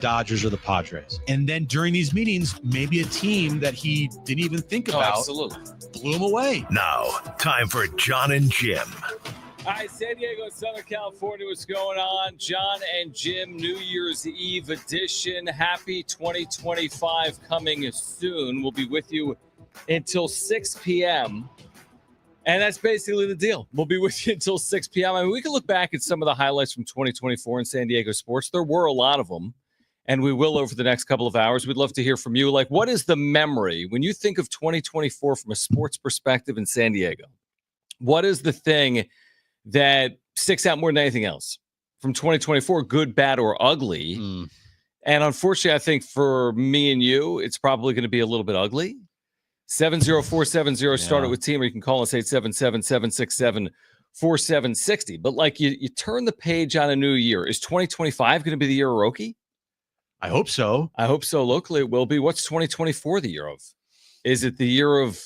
Dodgers or the Padres. And then during these meetings, maybe a team that he didn't even think about blew him away. Now, time for Jon and Jim. All right, San Diego, Southern California, what's going on? Jon and Jim, New Year's Eve edition. Happy 2025 coming soon. We'll be with you until 6 p.m., and that's basically the deal. We'll be with you until 6 p.m. I mean, we can look back at some of the highlights from 2024 in San Diego sports. There were a lot of them, and we will over the next couple of hours. We'd love to hear from you. Like, what is the memory when you think of 2024 from a sports perspective in San Diego? What is the thing that sticks out more than anything else from 2024, good, bad, or ugly? And unfortunately, I think for me and you, it's probably going to be a little bit ugly. 70470, start it with team, or you can call us 877-767-4760. But like you turn the page on a new year. Is 2025 going to be the year of Roki? I hope so. I hope so. Locally, it will be. What's 2024 the year of? Is it the year of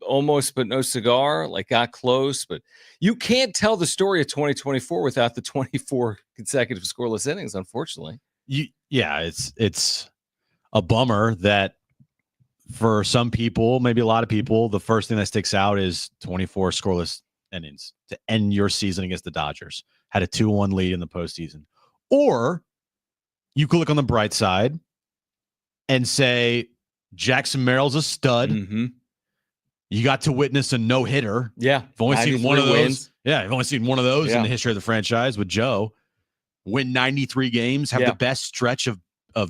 almost but no cigar? Like got close, but you can't tell the story of 2024 without the 24 consecutive scoreless innings, unfortunately. It's a bummer that for some people, maybe a lot of people, the first thing that sticks out is 24 scoreless innings to end your season against the Dodgers. Had a 2-1 lead in the postseason. Or you could look on the bright side and say Jackson Merrill's a stud. Mm-hmm. You got to witness a no-hitter. Yeah. I've only seen one of those. Wins. Yeah, I've only seen one of those in the history of the franchise with Joe. Win 93 games, have the best stretch of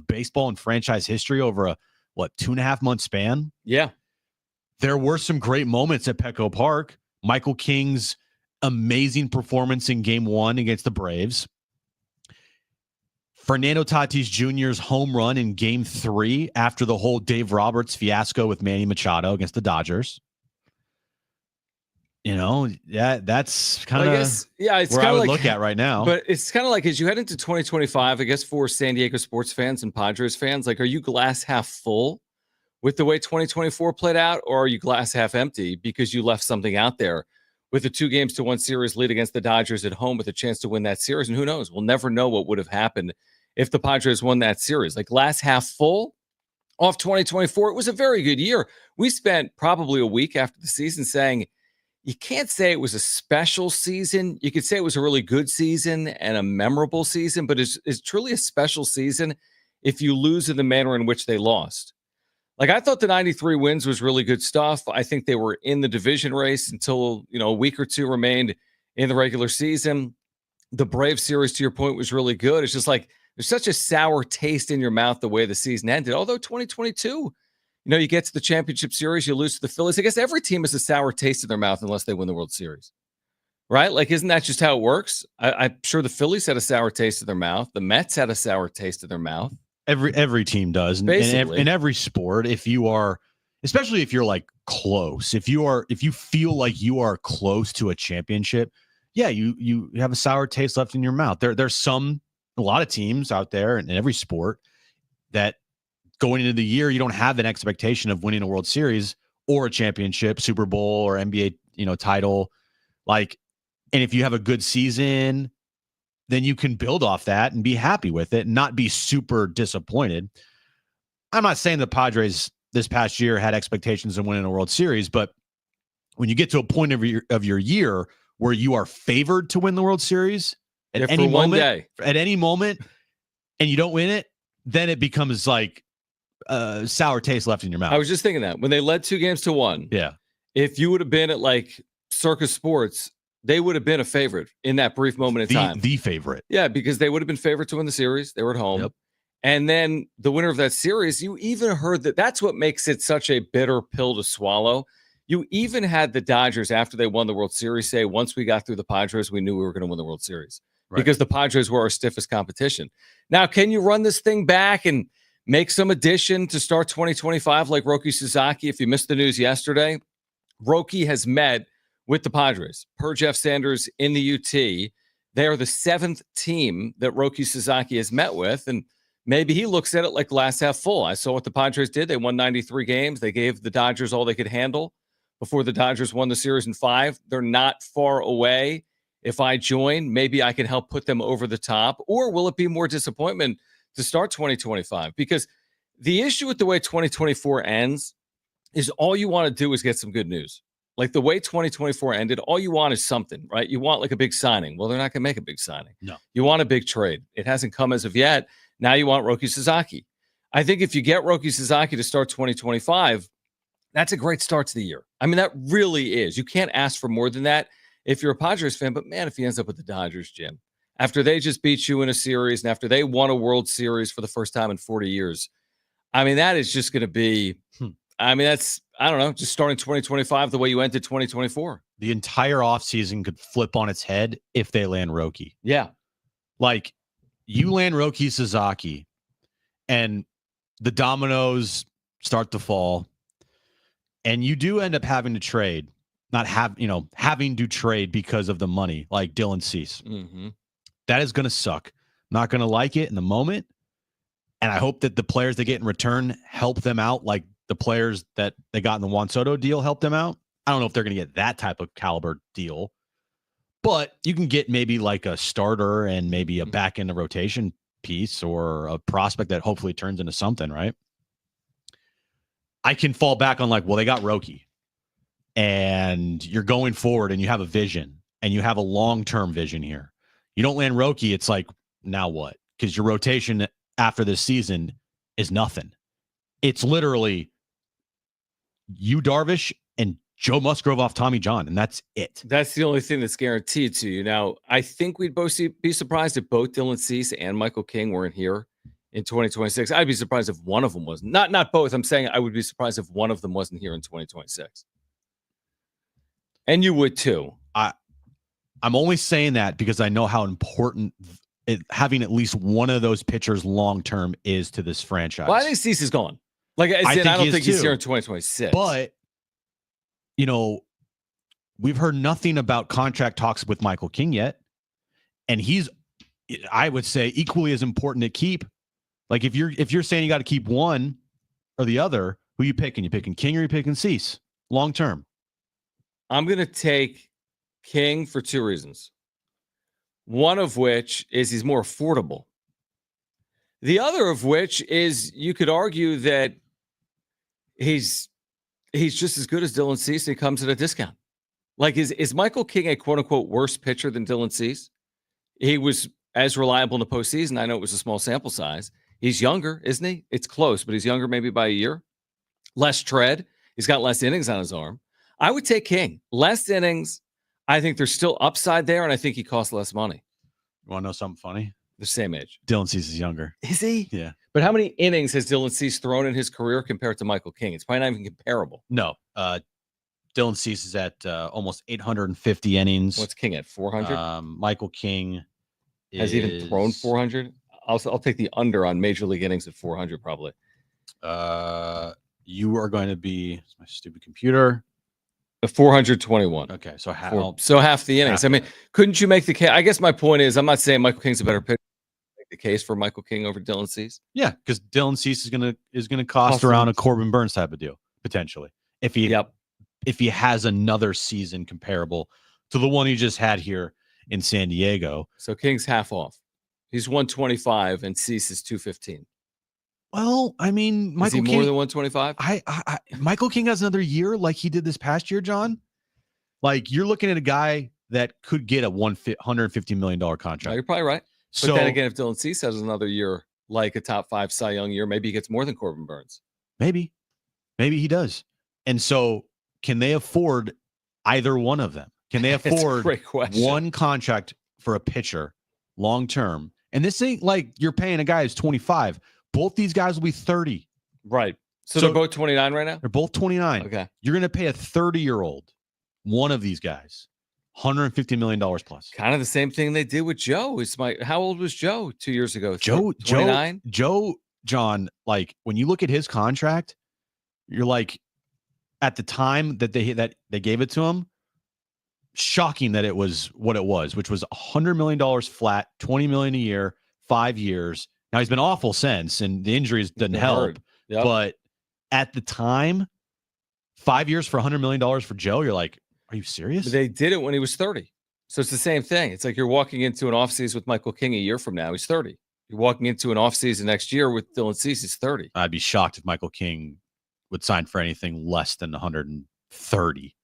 baseball in franchise history over a 2.5-month span? Yeah. There were some great moments at Petco Park. Michael King's amazing performance in Game 1 against the Braves. Fernando Tatis Jr.'s home run in Game 3 after the whole Dave Roberts fiasco with Manny Machado against the Dodgers. You know, that's kind of it's where I would look at right now. But it's kind of like as you head into 2025, I guess for San Diego sports fans and Padres fans, like, are you glass half full with the way 2024 played out, or are you glass half empty because you left something out there with a 2-1 series lead against the Dodgers at home with a chance to win that series? And who knows? We'll never know what would have happened if the Padres won that series. Like glass half full off 2024, it was a very good year. We spent probably a week after the season saying, you can't say it was a special season. You could say it was a really good season and a memorable season, but it's truly a special season if you lose in the manner in which they lost. Like, I thought the 93 wins was really good stuff. I think they were in the division race until, a week or two remained in the regular season. The Braves series, to your point, was really good. It's just like there's such a sour taste in your mouth the way the season ended. Although 2022, you get to the championship series, you lose to the Phillies. I guess every team has a sour taste in their mouth unless they win the World Series, right? Like, isn't that just how it works? I'm sure the Phillies had a sour taste in their mouth. The Mets had a sour taste in their mouth. Every team does. Basically. In every sport, if you are, especially if you're like close, if you feel like you are close to a championship, you have a sour taste left in your mouth. There's a lot of teams out there in every sport that going into the year, you don't have an expectation of winning a World Series or a championship, Super Bowl or NBA, title. Like, and if you have a good season, then you can build off that and be happy with it and not be super disappointed. I'm not saying the Padres this past year had expectations of winning a World Series, but when you get to a point of your year where you are favored to win the World Series at any moment, and you don't win it, then it becomes like sour taste left in your mouth. I was just thinking that when they led 2-1. Yeah. If you would have been at like Circus Sports, they would have been a favorite in that brief moment in time. The favorite. Yeah, because they would have been favored to win the series. They were at home. Yep. And then the winner of that series, you even heard that's what makes it such a bitter pill to swallow. You even had the Dodgers, after they won the World Series, say, once we got through the Padres, we knew we were going to win the World Series. Right. Because the Padres were our stiffest competition. Now, can you run this thing back and make some addition to start 2025 like Roki Sasaki? If you missed the news yesterday, Roki has met with the Padres, per Jeff Sanders in the UT. They are the 7th team that Roki Sasaki has met with, and maybe he looks at it like glass half full. I saw what the Padres did. They won 93 games. They gave the Dodgers all they could handle before the Dodgers won the series in 5. They're not far away. If I join, maybe I can help put them over the top. Or will it be more disappointment to start 2025, because the issue with the way 2024 ends is all you want to do is get some good news. Like the way 2024 ended, all you want is something, right? You want like a big signing. Well, they're not going to make a big signing. No. You want a big trade. It hasn't come as of yet. Now you want Roki Sasaki. I think if you get Roki Sasaki to start 2025, that's a great start to the year. I mean, that really is. You can't ask for more than that if you're a Padres fan. But man, if he ends up with the Dodgers, Jim, after they just beat you in a series and after they won a World Series for the first time in 40 years, I mean, that is just going to be, I mean, that's, I don't know, just starting 2025 the way you ended 2024. The entire offseason could flip on its head if they land Roki. Yeah. Like, you land Roki Sasaki and the dominoes start to fall and you do end up having to trade, having to trade because of the money, like Dylan Cease. Mm-hmm. That is going to suck. Not going to like it in the moment. And I hope that the players they get in return help them out, like the players that they got in the Juan Soto deal help them out. I don't know if they're going to get that type of caliber deal, but you can get maybe like a starter and maybe a back end of rotation piece or a prospect that hopefully turns into something, right? I can fall back on like, well, they got Roki and you're going forward and you have a vision and you have a long-term vision here. You don't land Roki, it's like, now what? Because your rotation after this season is nothing. It's literally you, Darvish, and Joe Musgrove off Tommy John, and that's it. That's the only thing that's guaranteed to you. Now, I think we'd both be surprised if both Dylan Cease and Michael King weren't here in 2026. I'd be surprised if one of them wasn't. Not both. I'm saying I would be surprised if one of them wasn't here in 2026. And you would too. I'm only saying that because I know how important having at least one of those pitchers long-term is to this franchise. Well, I think Cease is gone. Like I don't think he's here in 2026. But, we've heard nothing about contract talks with Michael King yet. And he's, I would say, equally as important to keep. Like if you're saying you got to keep one or the other, who you picking? You picking King or you picking Cease long-term? I'm going to take King for two reasons. One of which is he's more affordable. The other of which is you could argue that he's just as good as Dylan Cease and he comes at a discount. Like, is Michael King a quote-unquote worse pitcher than Dylan Cease? He was as reliable in the postseason. I know it was a small sample size. He's younger, isn't he? It's close, but he's younger maybe by a year. Less tread. He's got less innings on his arm. I would take King. Less innings. I think there's still upside there, and I think he costs less money. You want to know something funny? The same age. Dylan Cease is younger. Is he? Yeah. But how many innings has Dylan Cease thrown in his career compared to Michael King? It's probably not even comparable. No. Dylan Cease is at almost 850 innings. What's King at? 400? Michael King has he even thrown 400? I'll take the under on Major League innings at 400 probably. You are going to be my stupid computer. 421. Okay, so half the innings. I mean, couldn't you make the case? I guess my point is, I'm not saying Michael King's a better pitcher. Make the case for Michael King over Dylan Cease. Yeah, because Dylan Cease is gonna cost around a Corbin Burns type of deal potentially if he has another season comparable to the one he just had here in San Diego. So King's half off. He's 125 and Cease is 215. Well, I mean, Michael King more than 125. Michael King has another year like he did this past year, John. Like you're looking at a guy that could get a $150 million contract. No, you're probably right. But then again, if Dylan Cease has another year like a top 5 Cy Young year, maybe he gets more than Corbin Burns. Maybe he does. And so, can they afford either one of them? Can they afford one contract for a pitcher long term? And this ain't like you're paying a guy who's 25. Both these guys will be 30. Right. So they're both 29 right now? They're both 29. Okay. You're going to pay a 30-year-old, one of these guys, $150 million plus. Kind of the same thing they did with Joe. How old was Joe 2 years ago? Joe, 29? John, like when you look at his contract, you're like, at the time that they gave it to him, shocking that it was what it was, which was $100 million flat, $20 million a year, 5 years. Now he's been awful since, and the injuries didn't help. Yep. But at the time, 5 years for $100 million for Joe, you're like, are you serious? They did it when he was 30. So it's the same thing. It's like you're walking into an offseason with Michael King a year from now. He's 30. You're walking into an offseason next year with Dylan Cease. He's 30. I'd be shocked if Michael King would sign for anything less than 130.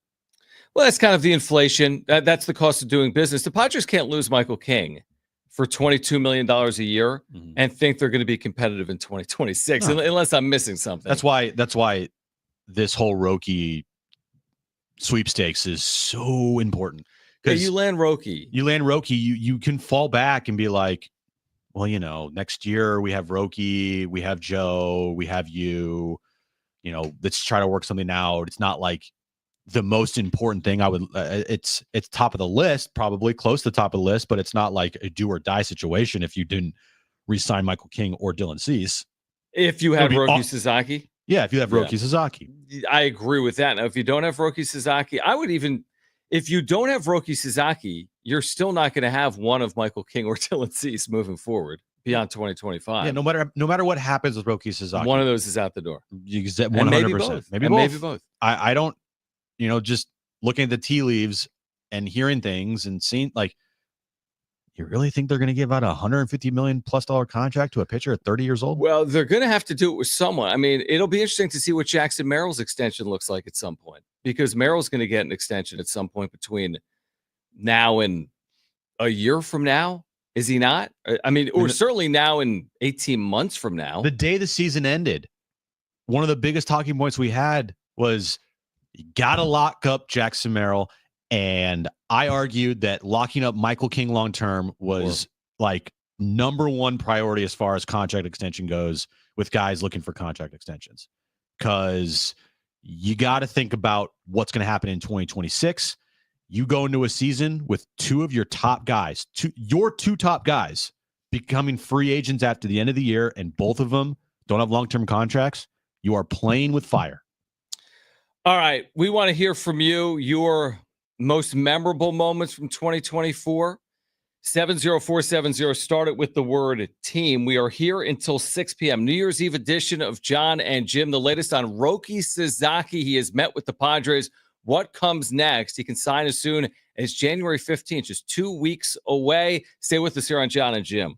Well, that's kind of the inflation. That's the cost of doing business. The Padres can't lose Michael King for $22 million a year and think they're going to be competitive in 2026, unless I'm missing something. That's why this whole Roki sweepstakes is so important. Because you land Roki. You can fall back and be like, well, next year we have Roki, we have Joe, we have you. Let's try to work something out. It's not like the most important thing. It's top of the list, probably close to the top of the list, but it's not like a do or die situation if you didn't re-sign Michael King or Dylan Cease. If you have Roki Sasaki. Yeah, if you have Roki Sasaki. I agree with that. Now, if you don't have Roki Sasaki, if you don't have Roki Sasaki, you're still not going to have one of Michael King or Dylan Cease moving forward beyond 2025. Yeah, no matter what happens with Roki Sasaki, one of those is out the door. 100%. Maybe both. I don't, just looking at the tea leaves and hearing things and seeing, like, you really think they're going to give out $150 million+ contract to a pitcher at 30 years old? Well, they're going to have to do it with someone. I mean, it'll be interesting to see what Jackson Merrill's extension looks like at some point, because Merrill's going to get an extension at some point between now and a year from now. Is he not? I mean, or certainly now and 18 months from now. The day the season ended, one of the biggest talking points we had was you got to lock up Jackson Merrill. And I argued that locking up Michael King long-term was like number one priority as far as contract extension goes with guys looking for contract extensions, because you got to think about what's going to happen in 2026. You go into a season with two of your top guys, your two top guys becoming free agents after the end of the year, and both of them don't have long-term contracts. You are playing with fire. All right. We want to hear from you. Your most memorable moments from 2024. 70470. Start it with the word team. We are here until 6 p.m. New Year's Eve edition of Jon and Jim. The latest on Roki Sasaki. He has met with the Padres. What comes next? He can sign as soon as January 15th, just 2 weeks away. Stay with us here on Jon and Jim.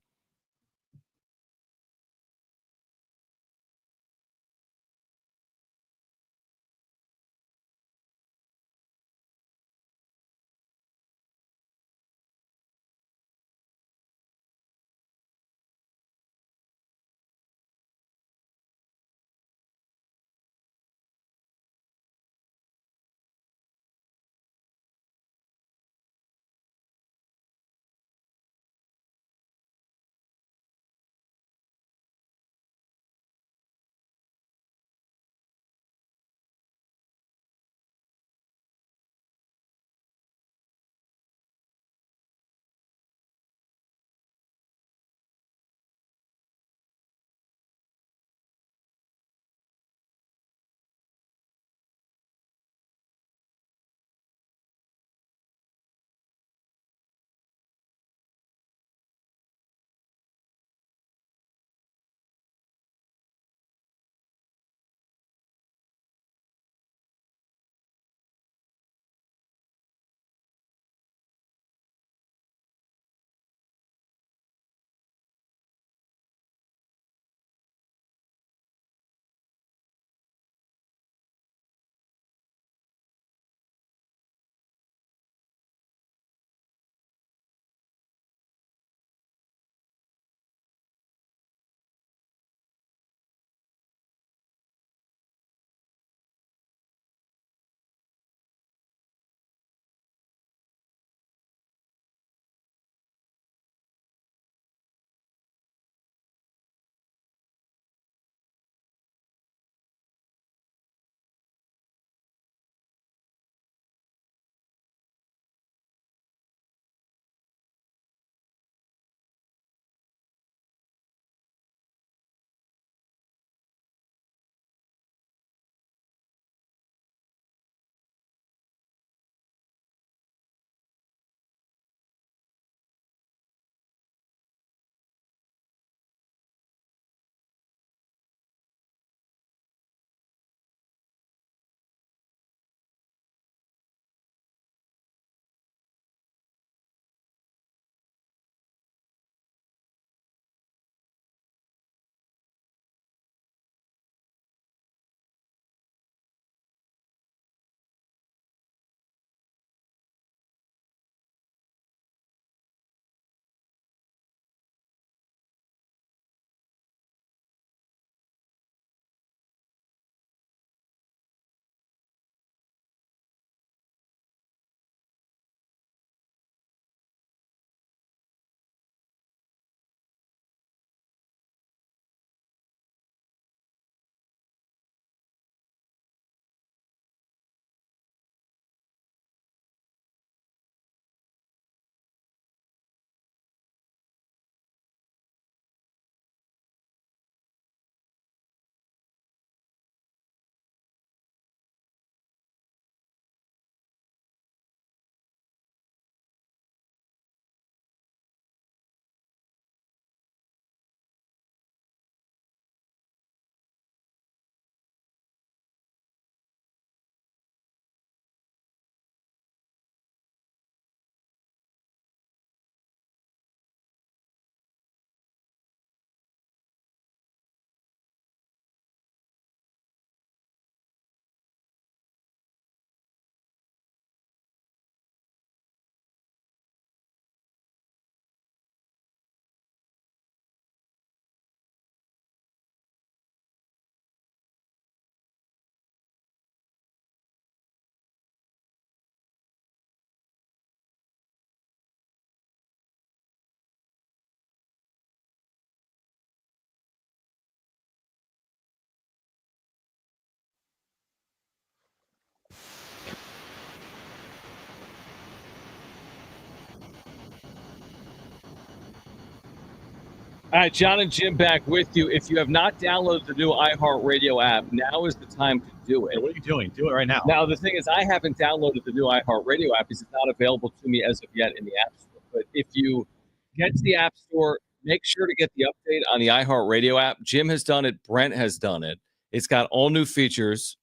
All right, Jon and Jim back with you. If you have not downloaded the new iHeartRadio app, now is the time to do it. Hey, what are you doing? Do it right now. Now, the thing is, I haven't downloaded the new iHeartRadio app because it's not available to me as of yet in the App Store. But if you get to the App Store, make sure to get the update on the iHeartRadio app. Jim has done it. Brent has done it. It's got all new features.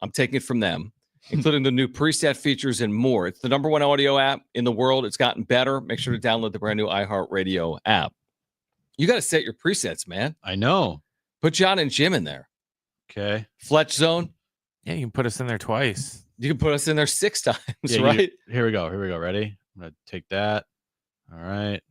I'm taking it from them, including the new preset features and more. It's the #1 audio app in the world. It's gotten better. Make sure to download the brand new iHeartRadio app. You got to set your presets, man. I know. Put Jon and Jim in there. Okay. Fletch Zone. Yeah, you can put us in there twice. You can put us in there 6 times, Yeah, right? Here we go. Ready? I'm going to take that. All right.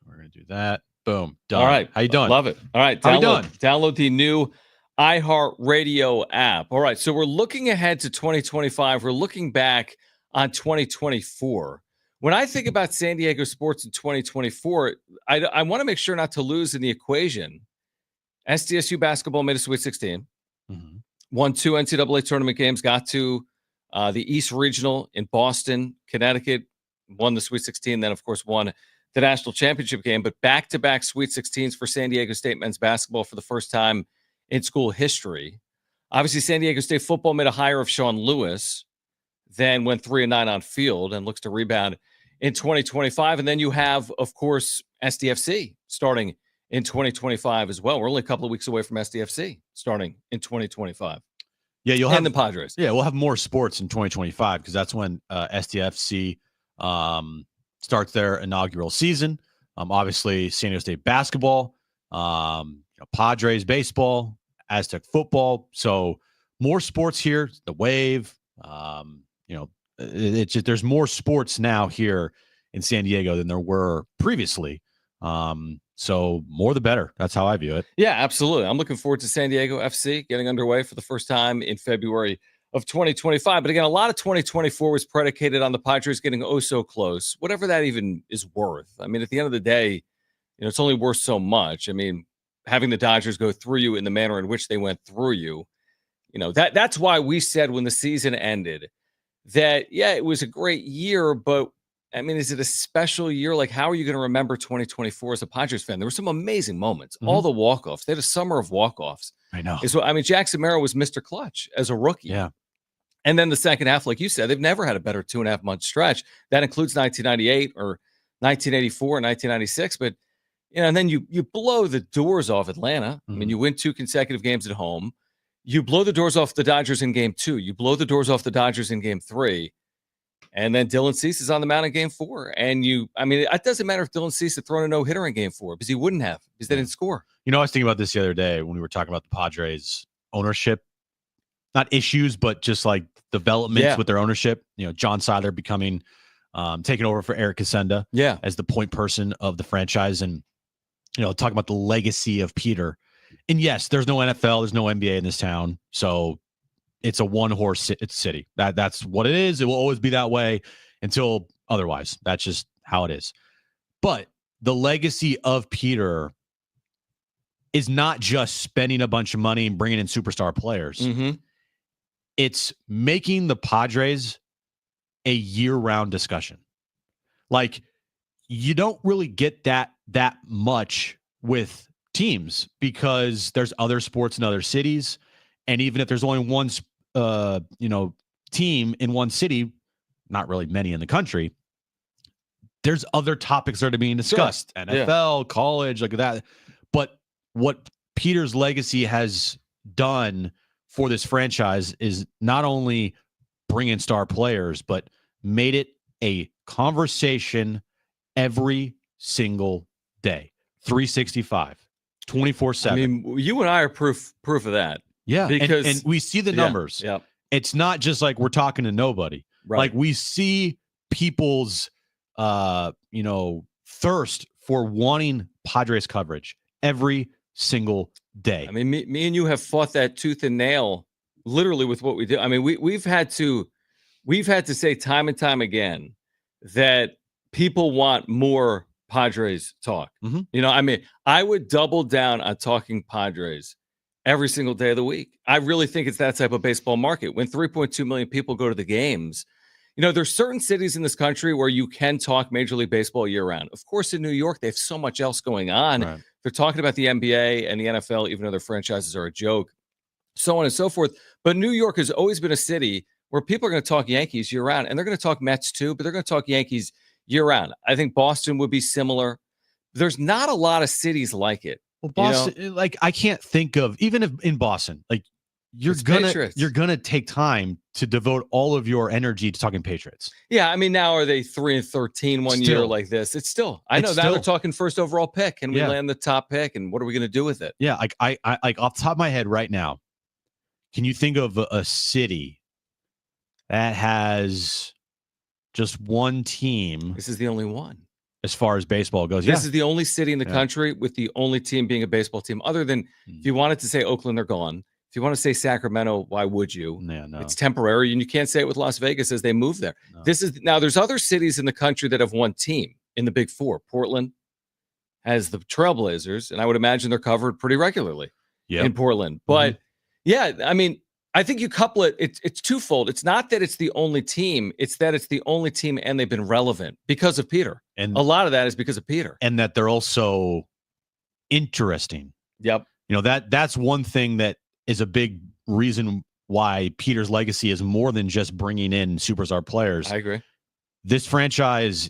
We're going to do that. Boom. Done. All right. How you doing? Love it. All right. How you doing? Download the new iHeartRadio app. All right. So we're looking ahead to 2025. We're looking back on 2024. When I think about San Diego sports in 2024, I want to make sure not to lose in the equation. SDSU basketball made a Sweet 16, won 2 NCAA tournament games, got to the East Regional in Boston, Connecticut, won the Sweet 16, then, of course, won the national championship game. But back-to-back Sweet 16s for San Diego State men's basketball for the first time in school history. Obviously, San Diego State football made a hire of Sean Lewis, then went 3-9 on field and looks to rebound in 2025. And then you have, of course, SDFC starting in 2025 as well. We're only a couple of weeks away from SDFC starting in 2025. Yeah, you'll have the Padres. Yeah, we'll have more sports in 2025 because that's when SDFC starts their inaugural season. Obviously, San Diego State basketball, Padres baseball, Aztec football. So more sports here. The Wave. It's just, there's more sports now here in San Diego than there were previously. So more the better. That's how I view it. Yeah, absolutely. I'm looking forward to San Diego FC getting underway for the first time in February of 2025. But again, a lot of 2024 was predicated on the Padres getting oh so close, whatever that even is worth. I mean, at the end of the day, it's only worth so much. I mean, having the Dodgers go through you in the manner in which they went through you, that's why we said when the season ended that, yeah, it was a great year, but I mean, is it a special year? Like, how are you going to remember 2024 as a Padres fan? There were some amazing moments. All the walk-offs. They had a summer of walk-offs. I know. Jackson Merrill was Mr. Clutch as a rookie. Yeah. And then the second half, like you said, they've never had a better 2.5 month stretch. That includes 1998 or 1984 and 1996. But, and then you blow the doors off Atlanta. I mean, you win 2 consecutive games at home. You blow the doors off the Dodgers in game 2. You blow the doors off the Dodgers in game 3. And then Dylan Cease is on the mound in game 4. And it doesn't matter if Dylan Cease had thrown a no-hitter in game 4 because he wouldn't have because they didn't score. I was thinking about this the other day when we were talking about the Padres ownership, not issues, but just like developments with their ownership. John Seiler becoming taking over for Eric Casenda as the point person of the franchise. And, talking about the legacy of Peter. And yes, there's no NFL, there's no NBA in this town. So it's a one-horse city. That's what it is. It will always be that way until otherwise. That's just how it is. But the legacy of Peter is not just spending a bunch of money and bringing in superstar players. It's making the Padres a year-round discussion. Like, you don't really get that much with teams because there's other sports in other cities. And even if there's only one, team in one city, not really many in the country, there's other topics that are being discussed. Sure. NFL, college, like that. But what Peter's legacy has done for this franchise is not only bring in star players, but made it a conversation every single day, 365, 24/7. I mean, you and I are proof of that. Yeah, because and we see the numbers. Yeah. It's not just like we're talking to nobody. Right. Like we see people's, thirst for wanting Padres coverage every single day. I mean, me and you have fought that tooth and nail, literally, with what we do. I mean, we've had to say time and time again that people want more Padres talk. I would double down on talking Padres every single day of the week. I really think it's that type of baseball market. When 3.2 million people go to the games, there's certain cities in this country where you can talk Major League Baseball year round. Of course, in New York, they have so much else going on. Right. They're talking about the NBA and the NFL, even though their franchises are a joke, so on and so forth. But New York has always been a city where people are going to talk Yankees year round, and they're going to talk Mets too, but they're going to talk Yankees year round. I think Boston would be similar. There's not a lot of cities like it. Well, Boston, like I can't think of, even if in Boston, like you're gonna take time to devote all of your energy to talking Patriots. Yeah, I mean, now are they 3-13 one year like this? It's still. I know now they're talking first overall pick, and we land the top pick, and what are we going to do with it? Yeah, like I like off the top of my head right now, can you think of a city that has just one team? This is the only one. As far as baseball goes, this is the only city in the country with the only team being a baseball team. Other than if you wanted to say Oakland, they're gone. If you want to say Sacramento, why would you? Yeah, no. It's temporary, and you can't say it with Las Vegas as they move there. No. Now. There's other cities in the country that have one team in the Big Four. Portland has the Trailblazers, and I would imagine they're covered pretty regularly in Portland. But yeah, I mean, I think you couple it. It's twofold. It's not that it's the only team. It's that it's the only team, and they've been relevant because of Peter. And a lot of that is because of Peter, and that they're also interesting. Yep. That's one thing that is a big reason why Peter's legacy is more than just bringing in superstar players. I agree. This franchise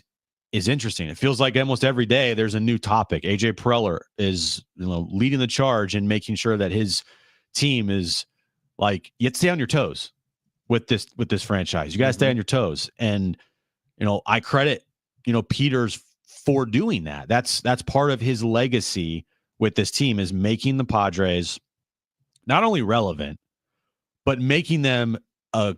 is interesting. It feels like almost every day there's a new topic. AJ Preller is leading the charge and making sure that his team is like, you have to stay on your toes with this franchise. You got to stay on your toes. And, I credit, Peters for doing that. That's part of his legacy with this team, is making the Padres not only relevant, but making them a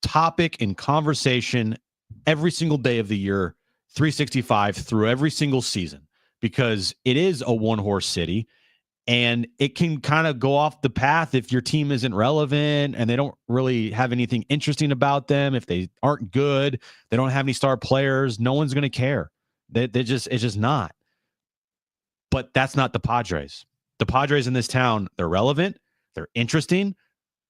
topic in conversation every single day of the year, 365 through every single season, because it is a one-horse city. And it can kind of go off the path if your team isn't relevant and they don't really have anything interesting about them. If they aren't good, they don't have any star players, no one's going to care. It's just not. But that's not the Padres. The Padres in this town, they're relevant. They're interesting.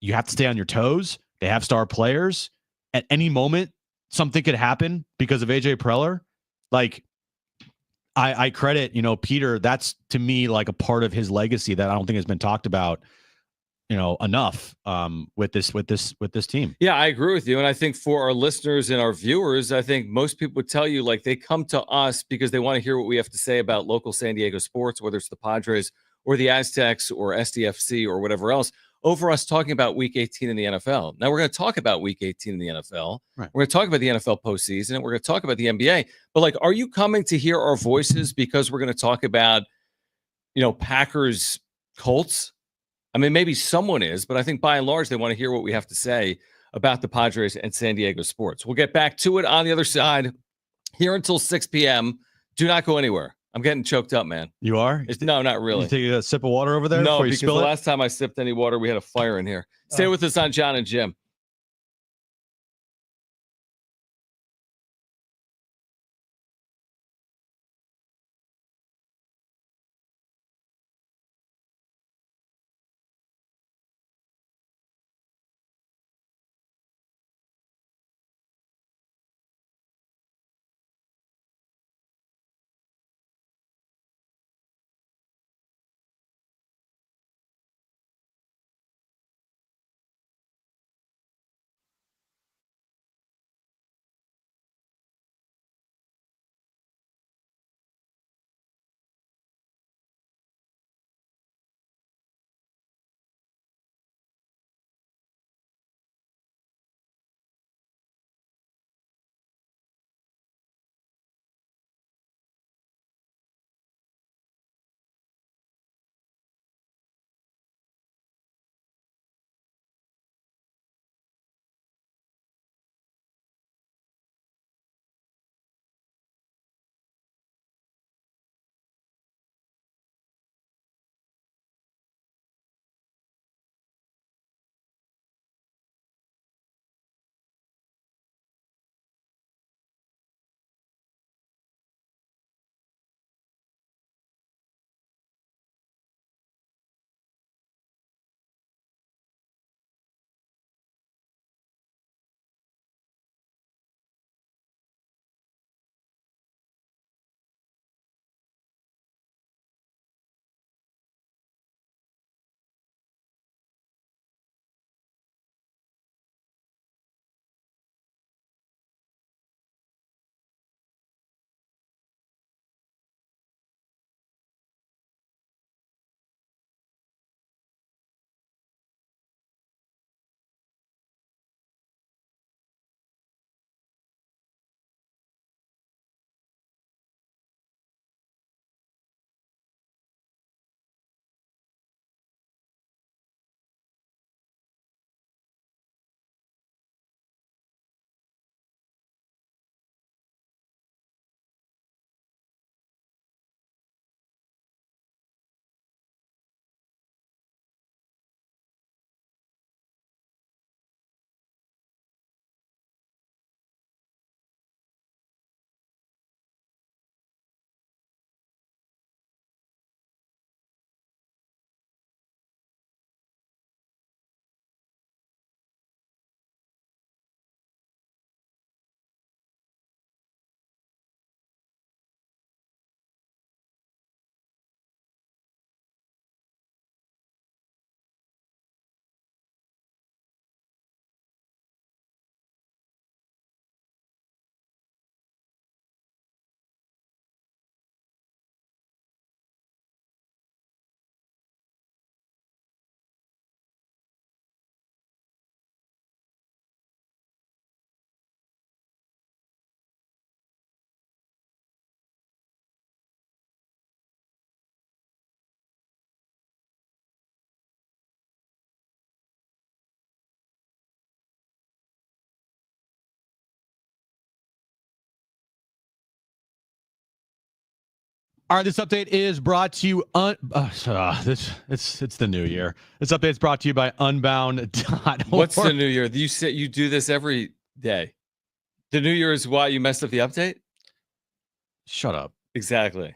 You have to stay on your toes. They have star players. At any moment, something could happen because of AJ Preller. Like, I credit, Peter. That's to me like a part of his legacy that I don't think has been talked about, enough with this team. Yeah, I agree with you. And I think for our listeners and our viewers, I think most people would tell you like they come to us because they want to hear what we have to say about local San Diego sports, whether it's the Padres or the Aztecs or SDFC or whatever else, over us talking about Week 18 in the NFL. Now, we're going to talk about Week 18 in the NFL. Right. We're going to talk about the NFL postseason, and we're going to talk about the NBA. But, like, are you coming to hear our voices because we're going to talk about, Packers Colts? I mean, maybe someone is, but I think by and large, they want to hear what we have to say about the Padres and San Diego sports. We'll get back to it on the other side here until 6 p.m. Do not go anywhere. I'm getting choked up, man. You are? No, not really. You take a sip of water over there? No, before you because spill the it? last time I sipped any water, we had a fire in here. Stay with us on Jon and Jim. All right, this update is brought to you. It's the new year. This update is brought to you by Unbound.org. What's the new year? You say you do this every day. The new year is why you messed up the update? Shut up. Exactly.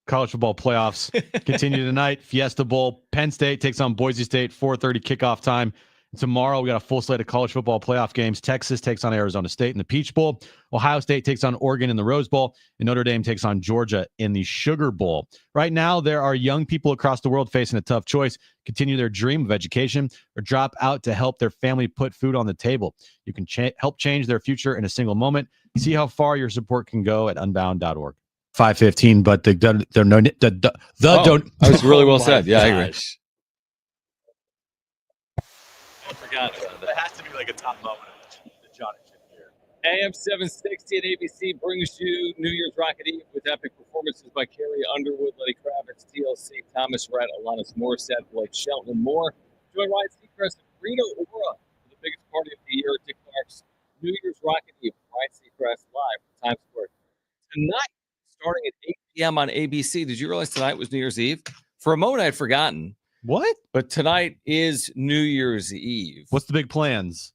College football playoffs continue tonight. Fiesta Bowl. Penn State takes on Boise State. 4:30 kickoff time. Tomorrow, we got a full slate of college football playoff games. Texas takes on Arizona State in the Peach Bowl. Ohio State takes on Oregon in the Rose Bowl. And Notre Dame takes on Georgia in the Sugar Bowl. Right now, there are young people across the world facing a tough choice: continue their dream of education or drop out to help their family put food on the table. You can help change their future in a single moment. See how far your support can go at unbound.org. 5:15, but don't. That was really well said. Yeah, I agree. I forgot. That has to be like a top moment of the Jon Jim here. AM 760 at ABC brings you New Year's Rocket Eve with epic performances by Carrie Underwood, Lenny Kravitz, TLC, Thomas Rhett, Alanis Morissette, Blake Shelton, and more. Join Ryan Seacrest and Rita Ora for the biggest party of the year at Dick Clark's New Year's Rocket Eve. Ryan Seacrest live from Times Square tonight, starting at 8 p.m. on ABC. Did you realize tonight was New Year's Eve? For a moment, I had forgotten. What? But tonight is New Year's Eve. What's the big plans?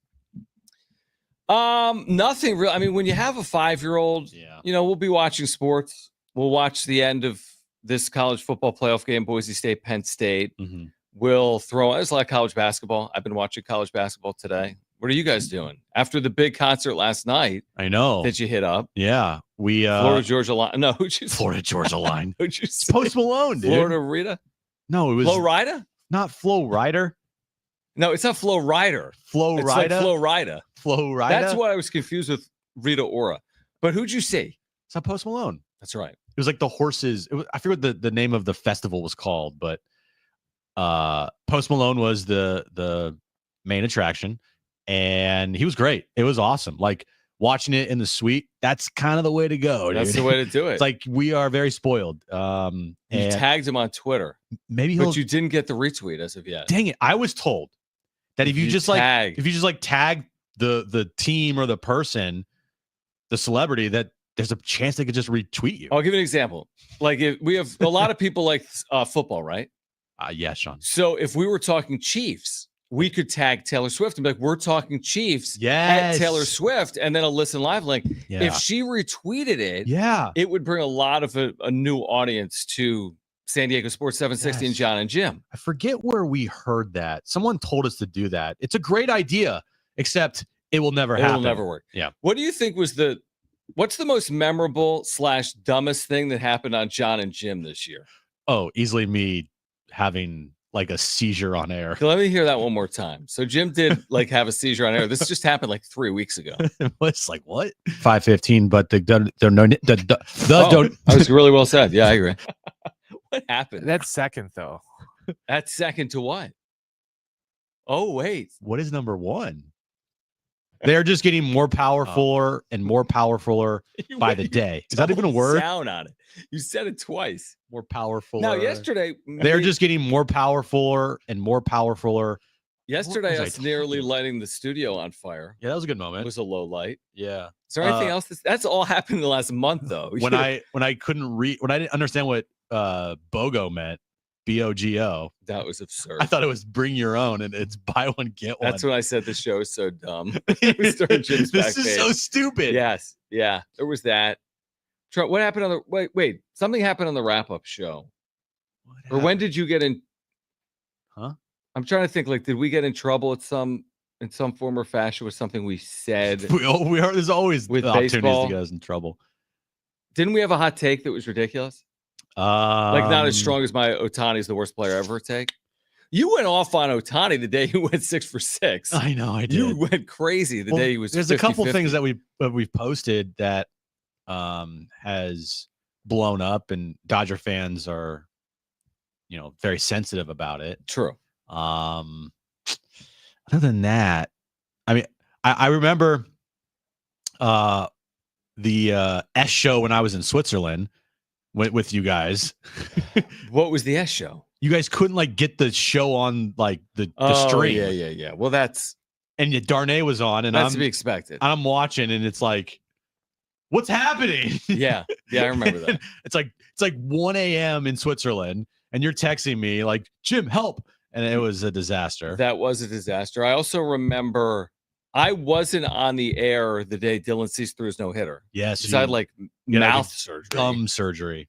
Nothing real. I mean, when you have a 5-year-old, we'll be watching sports. We'll watch the end of this college football playoff game, Boise State, Penn State. Mm-hmm. We'll there's a lot of college basketball. I've been watching college basketball today. What are you guys doing after the big concert last night? I know that you hit up. Yeah, we Florida Georgia Line. No, Florida Georgia Line. Who'd you say? Post Malone, dude. Florida Rita. No, it was Flo Rida. Not Flo Rida. No, it's not Flo Rida. Flo It's Rida. like Flo Rida. Flo Rida. That's why I was confused with Rita Ora. But who'd you see? It's not Post Malone. That's right. It was like the horses. I forget what the name of the festival was called, but Post Malone was the main attraction, and he was great. It was awesome. Like watching it in the suite, that's kind of the way to go. That's dude. the way to do it. It's like we are very spoiled. You tagged him on Twitter, but you didn't get the retweet as of yet. Dang it! I was told that if you just tag the team or the person, the celebrity, that there's a chance they could just retweet you. I'll give you an example. Like if we have a lot of people like football, right? Yeah, Sean. So if we were talking Chiefs, we could tag Taylor Swift and be like, we're talking Chiefs at Taylor Swift, and then a Listen Live link. Yeah. If she retweeted it, it would bring a lot of a new audience to San Diego Sports 760 and Jon and Jim. I forget where we heard that. Someone told us to do that. It's a great idea, except it will never happen. It will never work. Yeah. What do you think what's the most memorable / dumbest thing that happened on Jon and Jim this year? Oh, easily me having like a seizure on air. Let me hear that one more time. So Jim did like have a seizure on air. This just happened like 3 weeks ago. It's like what? 5:15, but that was really well said. Yeah, I agree. What happened? That's second though. That's second to what? Oh wait, what is number one? They're just getting more powerful and more powerful by the day. Is that even a word? Down on it. You said it twice. More powerful. Now, yesterday they're just getting more powerful and more powerful. Yesterday, us nearly lighting the studio on fire. Yeah, that was a good moment. It was a low light. Yeah. Is there anything else? That's all happened in the last month, though. When I didn't understand what BOGO meant. BOGO. That was absurd. I thought it was bring your own, and it's buy one get one. That's when I said the show is so dumb. This is so stupid. Yes, yeah. There was that. What happened on the wait? Something happened on the wrap-up show. Or when did you get in? Huh? I'm trying to think. Like, did we get in trouble in some form or fashion with something we said? We are. There's always with opportunities baseball. to get us in trouble. Didn't we have a hot take that was ridiculous? Like not as strong as my Ohtani's the worst player ever take. You went off on Ohtani the day he went 6 for 6. I know I did. You went crazy the day he was. There's 50, a couple 50. things that we've posted that has blown up, and Dodger fans are, very sensitive about it. True. Other than that, I mean, I remember the S show when I was in Switzerland. With you guys. What was the S show? You guys couldn't get the show on the stream. Yeah. Well, that's and Darnay was on, and that's to be expected. I'm watching, and it's like, what's happening? Yeah, I remember that. It's like 1 a.m. in Switzerland, and you're texting me like, Jim, help. And it was a disaster. That was a disaster. I also remember I wasn't on the air the day Dylan Cease threw his no-hitter. Yes. Because I had like you had, mouth like, surgery. Gum surgery.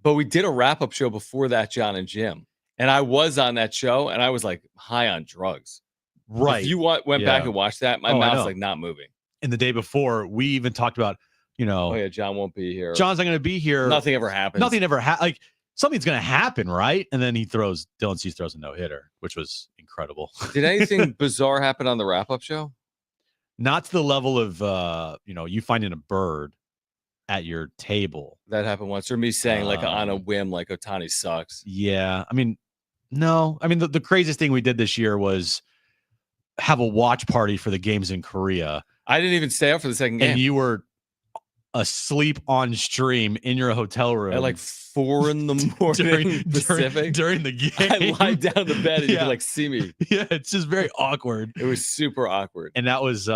But we did a wrap-up show before that, Jon and Jim. And I was on that show, and I was like high on drugs. Right. If you went back and watched that, my mouth's like not moving. And the day before, we even talked about, oh yeah, Jon won't be here. John's not going to be here. Nothing ever happens. Nothing ever like something's going to happen, right? And then Dylan Cease throws a no-hitter, which was incredible. Did anything bizarre happen on the wrap-up show? Not to the level of you finding a bird at your table. That happened once, or me saying like on a whim, like Ohtani sucks. Yeah, I mean, no, I mean the craziest thing we did this year was have a watch party for the games in Korea. I didn't even stay up for the second game. And you were asleep on stream in your hotel room at like 4 a.m. Pacific during the game. I lied down the bed and you could like see me. Yeah, it's just very awkward. It was super awkward. And that was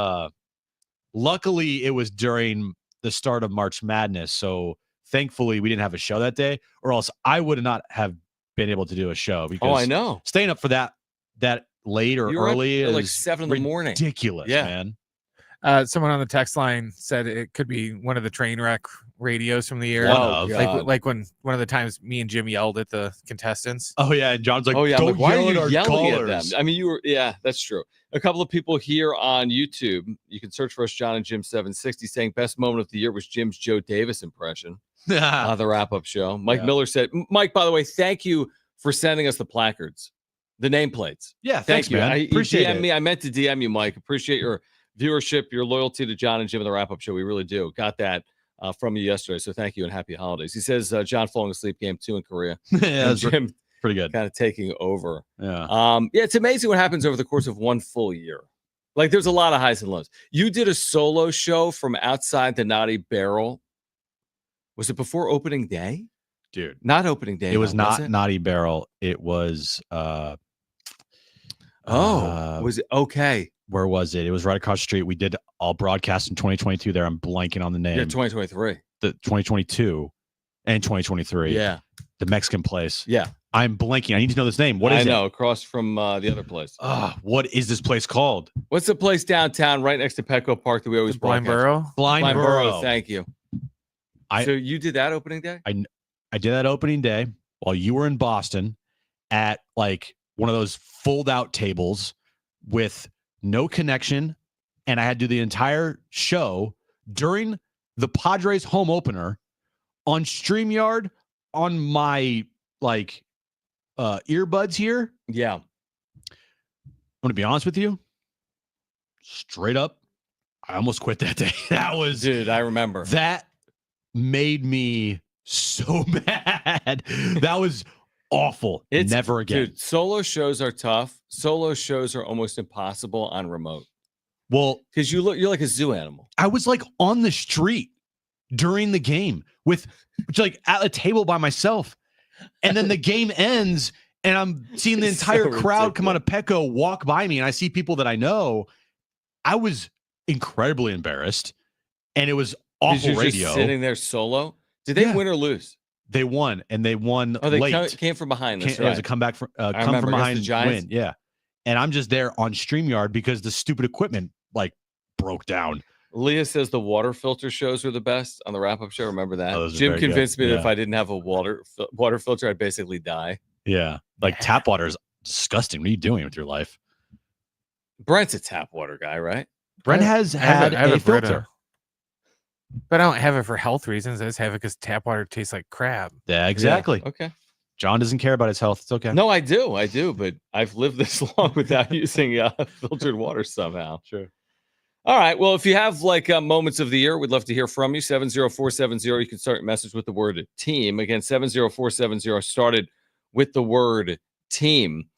luckily it was during the start of March Madness. So thankfully we didn't have a show that day, or else I would not have been able to do a show because I know. Staying up for that late or early is like 7 in the morning. Ridiculous, man. Someone on the text line said it could be one of the train wreck radios from the year. Like when one of the times me and Jim yelled at the contestants. Oh yeah, and John's like, "Oh yeah, don't why yell are you at yelling callers. at them?" I mean, you were that's true. A couple of people here on YouTube, you can search for us, Jon and Jim 760, saying best moment of the year was Jim's Joe Davis impression on the wrap-up show. Mike Miller said, "Mike, by the way, thank you for sending us the placards, the nameplates." Yeah, thank you, man. Appreciate it. Me. I meant to DM you, Mike. Appreciate your viewership, your loyalty to Jon and Jim in the wrap-up show. We really do. Got that from you yesterday, so thank you and happy holidays. He says Jon falling asleep game 2 in Korea. Yeah, that's Jim pretty good. Kind of taking over. Yeah. It's amazing what happens over the course of one full year. Like there's a lot of highs and lows. You did a solo show from outside the Naughty Barrel. Was it before opening day? Dude. Not opening day. It was not Naughty Barrel. It was was it okay? Where was it? It was right across the street. We did all broadcast in 2022 there. I'm blanking on the name. Yeah, 2023. The 2022 and 2023. Yeah. The Mexican place. Yeah. I'm blanking. I need to know this name. What is it? I know, across from the other place. What is this place called? What's the place downtown right next to Petco Park that we always Blind broadcast? Burrow? Blind Burrow. Thank you. So you did that opening day? I did that opening day while you were in Boston at like one of those fold out tables with no connection. And I had to do the entire show during the Padres home opener on StreamYard on my earbuds here. Yeah. I'm going to be honest with you. Straight up, I almost quit that day. Dude, I remember. That made me so mad. That was awful. Never again. Dude, solo shows are tough. Solo shows are almost impossible on remote. Well, because you're like a zoo animal. I was like on the street during the game with like at a table by myself. And then the game ends and I'm seeing the entire crowd come out of Petco walk by me and I see people that I know. I was incredibly embarrassed and it was awful radio. Just sitting there solo. Did they win or lose? They won, and they won late. Came from behind. That's It was a comeback from come from behind win. Yeah, and I'm just there on StreamYard because the stupid equipment like broke down. Leah says the water filter shows were the best on the wrap-up show. Remember that? Oh, Jim convinced me that if I didn't have a water filter, I'd basically die. Yeah, like tap water is disgusting. What are you doing with your life? Brent's a tap water guy, right? Brent has had a filter. But I don't have it for health reasons. I just have it because tap water tastes like crap. Yeah, exactly. Yeah. Okay. John doesn't care about his health. It's okay. No, I do. But I've lived this long without using filtered water somehow. Sure. All right. Well, if you have like moments of the year, we'd love to hear from you. 70470. You can start your message with the word team. Again, 70470 started with the word team.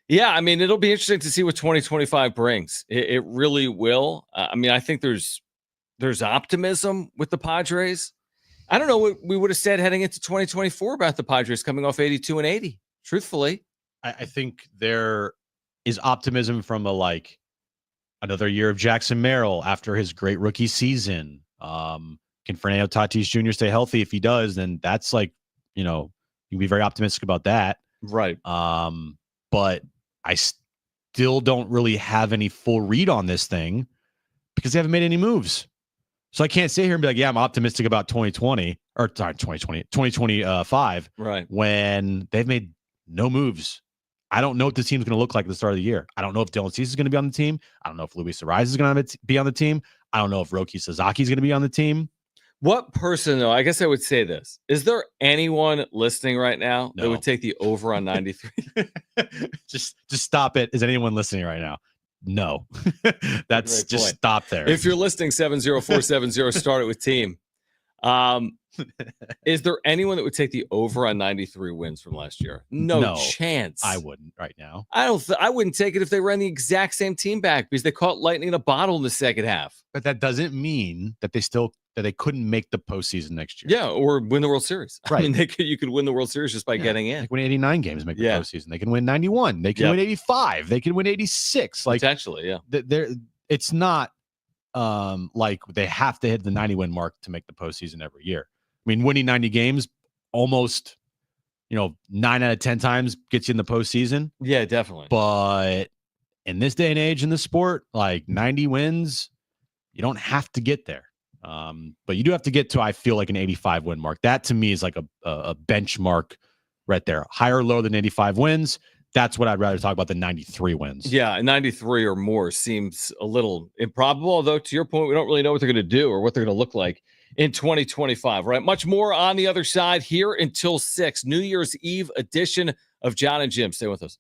Yeah, I mean, it'll be interesting to see what 2025 brings. It really will. I mean, I think there's optimism with the Padres. I don't know what we would have said heading into 2024 about the Padres coming off 82-80. Truthfully, I think there is optimism from another year of Jackson Merrill after his great rookie season. can Fernando Tatis Jr. stay healthy? If he does, then that's like, you can be very optimistic about that. Right. But I still don't really have any full read on this thing because they haven't made any moves. So I can't sit here and be like, yeah, I'm optimistic about 2025 Right. when they've made no moves. I don't know what the team's going to look like at the start of the year. I don't know if Dylan Cease is going to be on the team. I don't know if Luis Ariz is going to be on the team. I don't know if Roki Sasaki is going to be on the team. What person, though, I guess I would say this. Is there anyone listening right now that would take the over on 93? Just stop it. Is anyone listening right now? No. That's just point. Stop there. If you're listening, 70470, start it with team. Is there anyone that would take the over on 93 wins from last year? No chance. I wouldn't right now. I wouldn't take it if they ran the exact same team back because they caught lightning in a bottle in the second half. But that doesn't mean that they couldn't make the postseason next year. Yeah, or win the World Series. Right. I mean, you could win the World Series just by getting in. They can win 89 games and make the postseason. They can win 91. They can win 85. They can win 86. Like potentially, yeah. It's not like they have to hit the 90 win mark to make the postseason every year. I mean, winning 90 games almost, 9 out of 10 times gets you in the postseason. Yeah, definitely. But in this day and age in the sport, like 90 wins, you don't have to get there. But you do have to get to, I feel like, an 85 win mark. That to me is like a benchmark right there. Higher or lower than 85 wins. That's what I'd rather talk about than 93 wins. Yeah, 93 or more seems a little improbable. Although, to your point, we don't really know what they're going to do or what they're going to look like in 2025, right? Much more on the other side here until 6. New Year's Eve edition of Jon and Jim. Stay with us.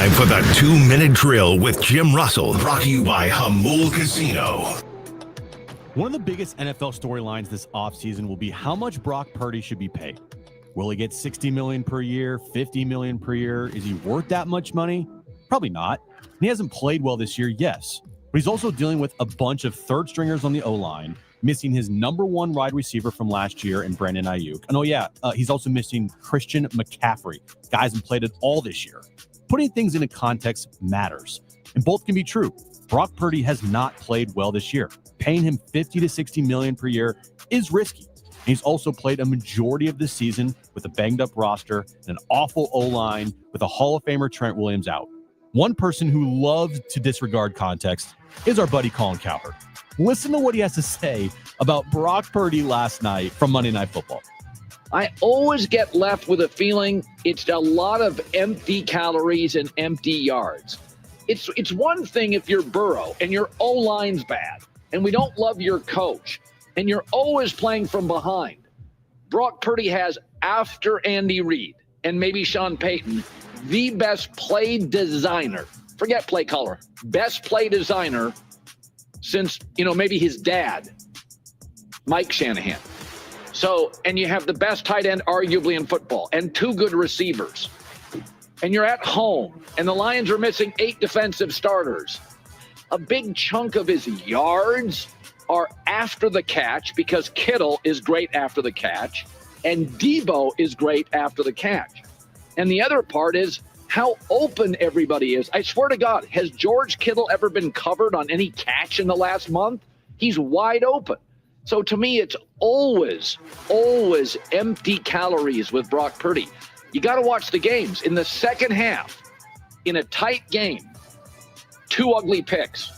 Time for the 2-minute drill with Jim Russell, brought to you by Hamul Casino. One of the biggest NFL storylines this offseason will be how much Brock Purdy should be paid. Will he get $60 million per year, $50 million per year? Is he worth that much money? Probably not. He hasn't played well this year, yes. But he's also dealing with a bunch of third stringers on the O-line, missing his number one wide receiver from last year in Brandon Ayuk. And he's also missing Christian McCaffrey. Guy hasn't played at all this year. Putting things into context matters, and both can be true. Brock Purdy has not played well this year. Paying him $50 to $60 million per year is risky. He's also played a majority of the season with a banged-up roster and an awful O-line with a Hall of Famer Trent Williams out. One person who loves to disregard context is our buddy Colin Cowherd. Listen to what he has to say about Brock Purdy last night from Monday Night Football. I always get left with a feeling it's a lot of empty calories and empty yards. It's one thing if you're Burrow and your O-line's bad and we don't love your coach and you're always playing from behind. Brock Purdy has, after Andy Reid and maybe Sean Payton, the best play designer. Forget play caller. Best play designer since, maybe his dad, Mike Shanahan. So, and you have the best tight end arguably in football and two good receivers. And you're at home, and the Lions are missing 8 defensive starters. A big chunk of his yards are after the catch because Kittle is great after the catch, and Debo is great after the catch. And the other part is how open everybody is. I swear to God, has George Kittle ever been covered on any catch in the last month? He's wide open. So to me, it's always empty calories with Brock Purdy. You got to watch the games. In the second half, in a tight game, 2 ugly picks.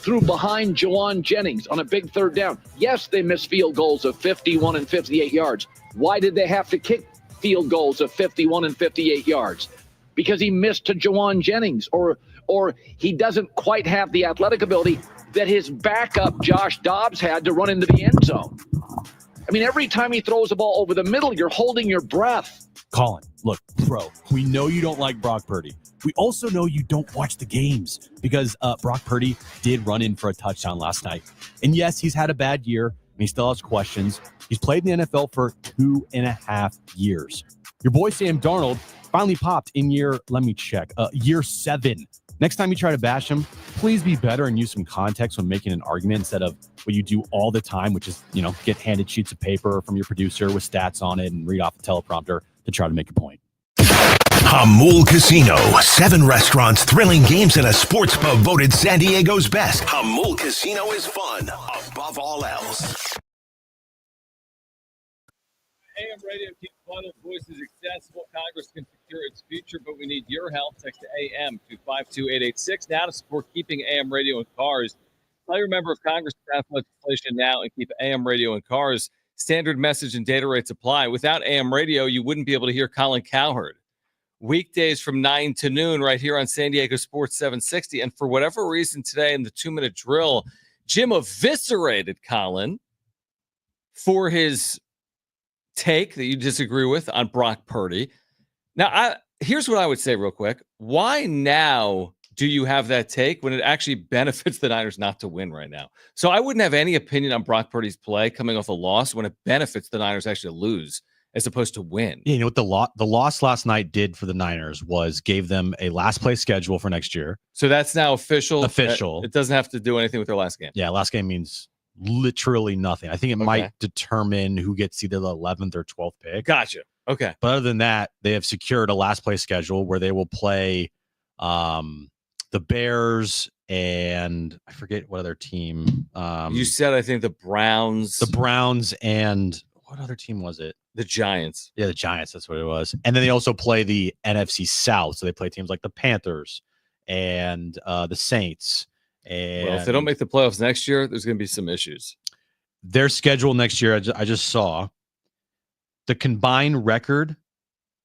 Threw behind Jon Jennings on a big third down. Yes, they missed field goals of 51 and 58 yards. Why did they have to kick field goals of 51 and 58 yards? Because he missed to Jon Jennings, or he doesn't quite have the athletic ability that his backup Josh Dobbs had to run into the end zone. I mean, every time he throws the ball over the middle, you're holding your breath. Colin, look, bro, we know you don't like Brock Purdy. We also know you don't watch the games because Brock Purdy did run in for a touchdown last night. And yes, he's had a bad year, and he still has questions. He's played in the NFL for 2.5 years. Your boy Sam Darnold finally popped in year 7. Next time you try to bash him, please be better and use some context when making an argument instead of what you do all the time, which is, get handed sheets of paper from your producer with stats on it and read off the teleprompter to try to make a point. Hamul Casino. 7 restaurants, thrilling games, and a sports pub voted San Diego's best. Hamul Casino is fun above all else. AM radio keeps vital voices accessible. Congress can secure its future, but we need your help. Text AM to 52886 now to support keeping AM radio in cars. Tell your member of Congress to pass legislation now and keep AM radio in cars. Standard message and data rates apply. Without AM radio, you wouldn't be able to hear Colin Cowherd. Weekdays from 9 to noon right here on San Diego Sports 760. And for whatever reason today in the 2-minute drill, Jim eviscerated Colin for his take that you disagree with on Brock Purdy. Now, here's what I would say real quick. Why now do you have that take when it actually benefits the Niners not to win right now? So I wouldn't have any opinion on Brock Purdy's play coming off a loss when it benefits the Niners actually lose as opposed to win. Yeah, you know what the loss last night did for the Niners was gave them a last place schedule for next year. So that's now official. It doesn't have to do anything with their last game. Yeah, last game means literally nothing. I think it might determine who gets either the 11th or 12th pick. Gotcha. Okay. But other than that, they have secured a last place schedule where they will play the Bears and I forget what other team. You said, I think the Browns. The Browns and what other team was it? The Giants. Yeah, the Giants. That's what it was. And then they also play the NFC South. So they play teams like the Panthers and the Saints. And well, if they don't make the playoffs next year, there's going to be some issues. Their schedule next year, I just saw the combined record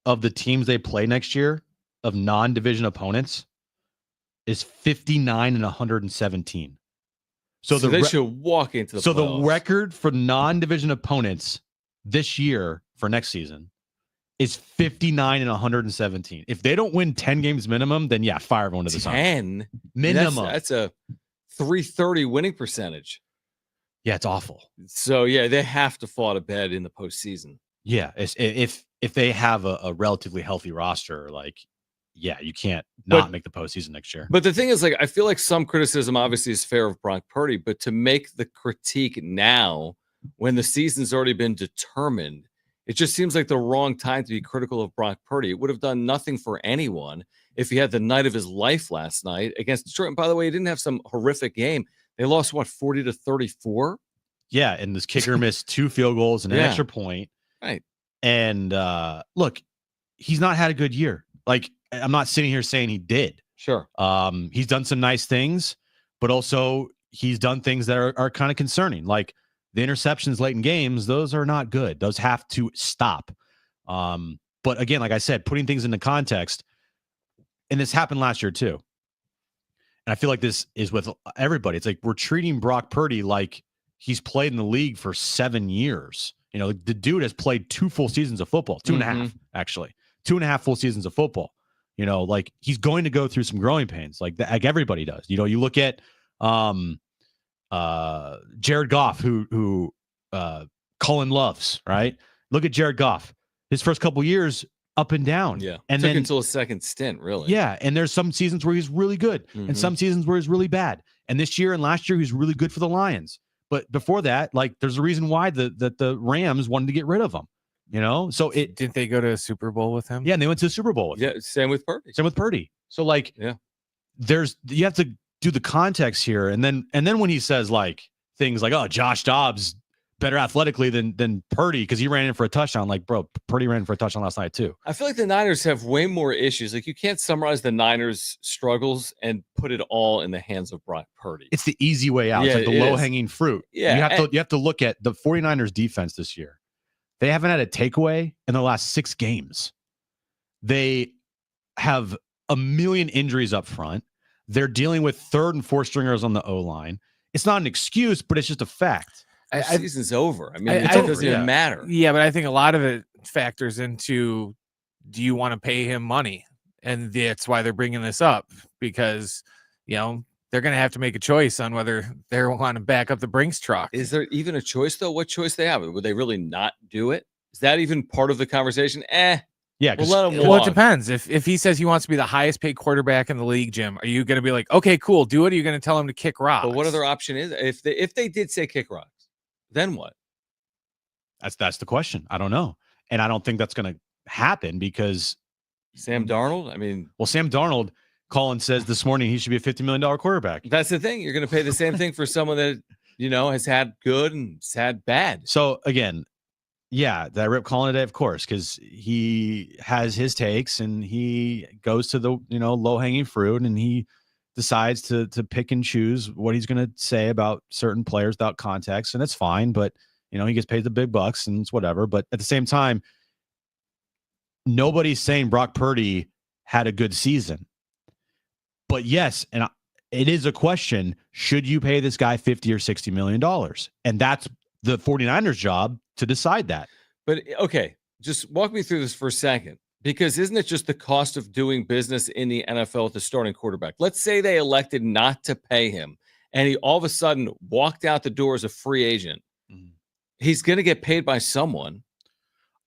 of the teams they play next year of non-division opponents is 59 and 117. So they should walk into the playoffs. The record for non-division opponents this year for next season is 59 and 117. If they don't win 10 games minimum, then yeah, fire everyone to the sun. 10 minimum. That's a 330 winning percentage. Yeah, it's awful. So yeah, they have to fall to bed in the postseason. Yeah, if they have a relatively healthy roster, like, yeah, you can't not make the postseason next year. But the thing is, like, I feel like some criticism obviously is fair of Brock Purdy, but to make the critique now when the season's already been determined, it just seems like the wrong time to be critical of Brock Purdy. It would have done nothing for anyone if he had the night of his life last night against Detroit. And by the way, he didn't have some horrific game. They lost, 40-34? Yeah, and this kicker missed 2 field goals and an extra point. Right. And look, he's not had a good year. Like, I'm not sitting here saying he did. Sure. He's done some nice things, but also he's done things that are kind of concerning. Like the interceptions late in games, those are not good. Those have to stop. But again, like I said, putting things into context, and this happened last year too. And I feel like this is with everybody. It's like we're treating Brock Purdy like he's played in the league for 7 years. You know, the dude has played 2 full seasons of football, 2.5 actually, 2.5 full seasons of football. You know, like he's going to go through some growing pains, like everybody does. You know, you look at Jared Goff, who Cullen loves, right? Look at Jared Goff. His first couple years, up and down. Yeah. And Took then until a second stint, really. Yeah. And there's some seasons where he's really good and some seasons where he's really bad. And this year and last year, he was really good for the Lions. But before that, like, there's a reason why the Rams wanted to get rid of him. You know, so didn't they go to a Super Bowl with him? Yeah, and they went to the Super Bowl with him. Yeah, same with Purdy. So like, yeah, you have to do the context here, and then when he says like things like, "Oh, Josh Dobbs better athletically than Purdy because he ran in for a touchdown," like, bro, Purdy ran in for a touchdown last night too. I feel like the Niners have way more issues. Like, you can't summarize the Niners' struggles and put it all in the hands of Brock Purdy. It's the easy way out. Yeah, it's like the low-hanging fruit. Yeah, you have to look at the 49ers defense this year. They haven't had a takeaway in the last 6 games. They have a million injuries up front. They're dealing with 3rd and 4th stringers on the O-line. It's not an excuse, but it's just a fact. The season's over. I mean, it doesn't even matter. Yeah, but I think a lot of it factors into, do you want to pay him money? And that's why they're bringing this up, because, you know, they're going to have to make a choice on whether they want to back up the Brinks truck. Is there even a choice, though? What choice they have? Would they really not do it? Is that even part of the conversation? Yeah. We'll let him well, walk. it depends. If he says he wants to be the highest paid quarterback in the league, Jim, are you going to be like, okay, cool, do it? Or are you going to tell him to kick rocks? But what other option is if they did say kick rocks, then what? That's the question. I don't know. And I don't think that's going to happen because Sam Darnold, I mean, well, Sam Darnold, Colin says this morning he should be a $50 million quarterback. That's the thing. You're going to pay the same thing for someone that, you know, has had good and has had bad. So again, yeah, did I rip Colin today? Of course, because he has his takes and he goes to the, you know, low-hanging fruit and he decides to pick and choose what he's going to say about certain players without context, and it's fine. But, you know, he gets paid the big bucks and it's whatever. But at the same time, nobody's saying Brock Purdy had a good season. But yes, and it is a question, should you pay this guy $50 or $60 million? And that's the 49ers' job to decide that. But okay, just walk me through this for a second, because isn't it just the cost of doing business in the NFL with the starting quarterback? Let's say they elected not to pay him and he all of a sudden walked out the door as a free agent. He's going to get paid by someone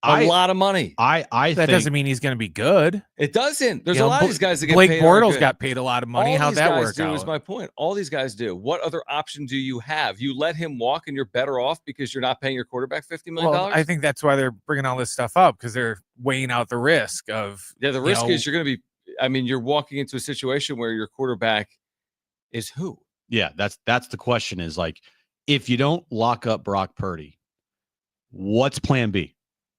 a lot of money. I that think doesn't mean he's going to be good. It doesn't. There's a lot of these guys that get Blake paid. Blake Bortles got paid a lot of money. How'd that work out? Is my point. All these guys do. What other option do you have? You let him walk and you're better off because you're not paying your quarterback $50 million? Well, I think that's why they're bringing all this stuff up, because they're weighing out the risk of. Yeah, the risk is you're going to be, I mean, you're walking into a situation where your quarterback is who? Yeah, that's the question, is like, if you don't lock up Brock Purdy, what's plan B?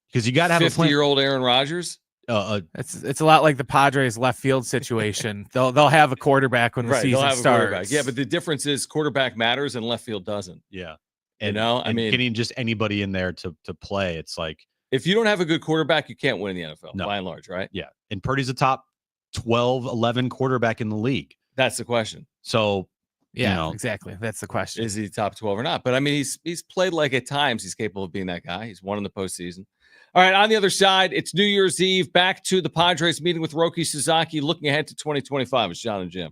Because you got to have a 50-year-old Aaron Rodgers. It's a lot like the Padres left field situation. They'll have a quarterback when the season starts. Yeah, but the difference is quarterback matters and left field doesn't. Yeah, and, I mean, getting just anybody in there to play, it's like, if you don't have a good quarterback, you can't win in the NFL by and large, right? Yeah, and Purdy's a top 12, 11 quarterback in the league. That's the question. So. Yeah, you know, exactly. That's the question. Is he top 12 or not? But I mean, he's played like at times he's capable of being that guy. He's won in the postseason. All right, on the other side, it's New Year's Eve. Back to the Padres meeting with Roki Sasaki, looking ahead to 2025. It's Jon and Jim.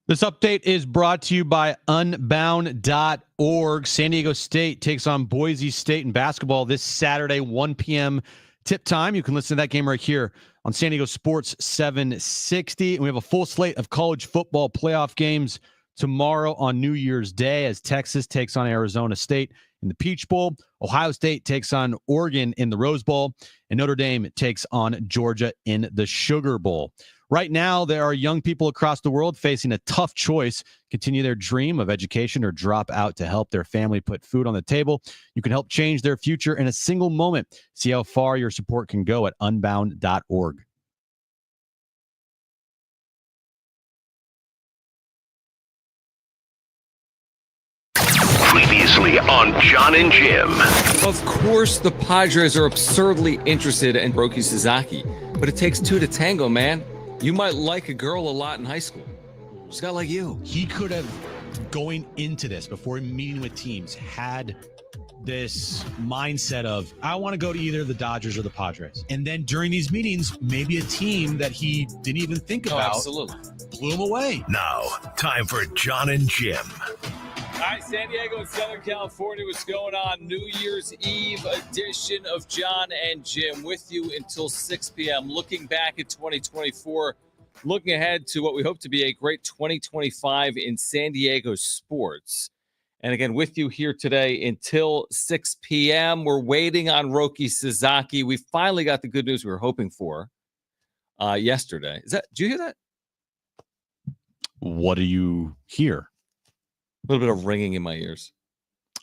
This update is brought to you by unbound.org. San Diego State takes on Boise State in basketball this Saturday, 1 p.m. tip time. You can listen to that game right here on San Diego Sports 760. And we have a full slate of college football playoff games tomorrow on New Year's Day as Texas takes on Arizona State in the Peach Bowl. Ohio State takes on Oregon in the Rose Bowl. And Notre Dame takes on Georgia in the Sugar Bowl. Right now, there are young people across the world facing a tough choice: continue their dream of education or drop out to help their family put food on the table. You can help change their future in a single moment. See how far your support can go at unbound.org. Previously on Jon and Jim. Of course, the Padres are absurdly interested in Roki Sasaki, but it takes two to tango, man. You might like a girl a lot in high school. She's got like you. He could have, going into this, before meeting with teams, had this mindset of, I want to go to either the Dodgers or the Padres. And then during these meetings, maybe a team that he didn't even think about Absolutely. blew him away. Now, time for Jon and Jim. All right, San Diego and Southern California, what's going on? New Year's Eve edition of Jon and Jim with you until 6 p.m. Looking back at 2024, looking ahead to what we hope to be a great 2025 in San Diego sports. And again, with you here today until 6 p.m. We're waiting on Roki Sasaki. We finally got the good news we were hoping for yesterday. Did you hear that? What do you hear? A little bit of ringing in my ears.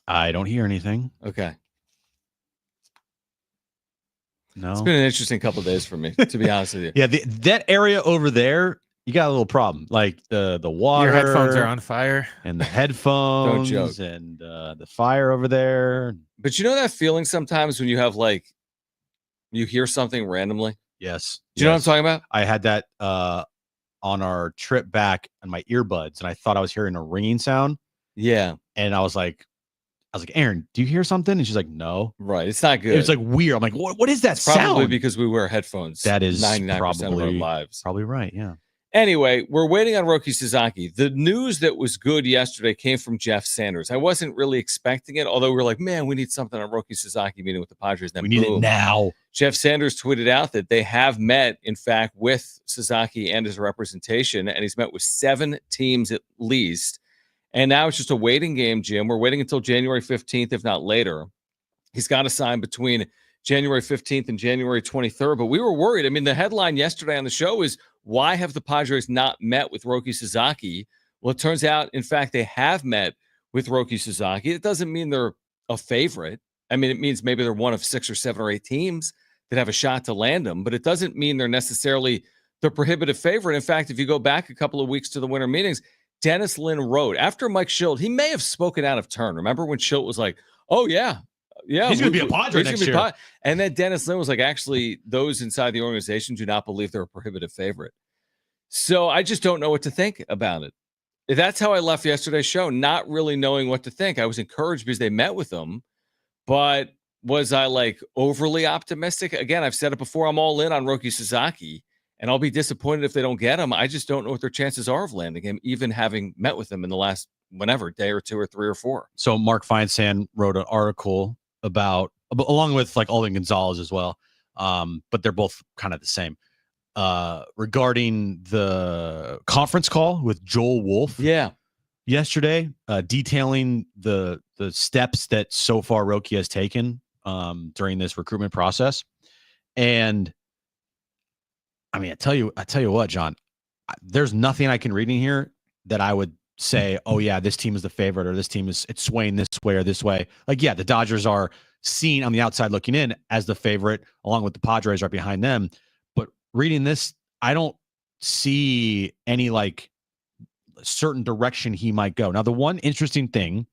I don't hear anything. Okay. No. It's been an interesting couple of days for me, to be honest with you. Yeah, that area over there, you got a little problem. Like the water. Your headphones are on fire. And the headphones. Don't joke. And the fire over there. But you know that feeling sometimes when you have you hear something randomly? Yes. Do you know what I'm talking about? I had that on our trip back on my earbuds, and I thought I was hearing a ringing sound. Yeah. And I was like, Aaron, do you hear something? And she's like, no. Right. It's not good. It was like weird. I'm like, what is that It's probably sound? because we wear headphones. That is 99% of our probably lives. Probably right. Yeah. Anyway, we're waiting on Roki Sasaki. The news that was good yesterday came from Jeff Sanders. I wasn't really expecting it, although we were like, man, we need something on Roki Sasaki meeting with the Padres. Then we need it now. Jeff Sanders tweeted out that they have met, in fact, with Sasaki and his representation, and he's met with 7 teams at least. And now it's just a waiting game, Jim. We're waiting until January 15th, if not later. He's got to sign between January 15th and January 23rd. But we were worried. I mean, the headline yesterday on the show is, why have the Padres not met with Roki Sasaki? Well, it turns out, in fact, they have met with Roki Sasaki. It doesn't mean they're a favorite. I mean, it means maybe they're one of 6 or 7 or 8 teams that have a shot to land him, but it doesn't mean they're necessarily the prohibitive favorite. In fact, if you go back a couple of weeks to the winter meetings, Dennis Lin wrote, after Mike Schilt, he may have spoken out of turn. Remember when Schilt was like, oh, yeah, he's going to be a Padre next year. And then Dennis Lin was like, actually, those inside the organization do not believe they're a prohibitive favorite. So I just don't know what to think about it. That's how I left yesterday's show, not really knowing what to think. I was encouraged because they met with them, but was I overly optimistic? Again, I've said it before, I'm all in on Roki Sasaki, and I'll be disappointed if they don't get him. I just don't know what their chances are of landing him, even having met with him in the last day or 2 or 3 or 4. So Mark Feinsand wrote an article about, along with Alden Gonzalez as well, but they're both kind of the same, regarding the conference call with Joel Wolf. Yeah. Yesterday, detailing the steps that so far Roki has taken during this recruitment process. And I mean, I tell you what, John, there's nothing I can read in here that I would say, oh yeah, this team is the favorite, or this team it's swaying this way or this way. Yeah, the Dodgers are seen on the outside looking in as the favorite, along with the Padres right behind them. But reading this, I don't see any certain direction he might go. Now, the one interesting thing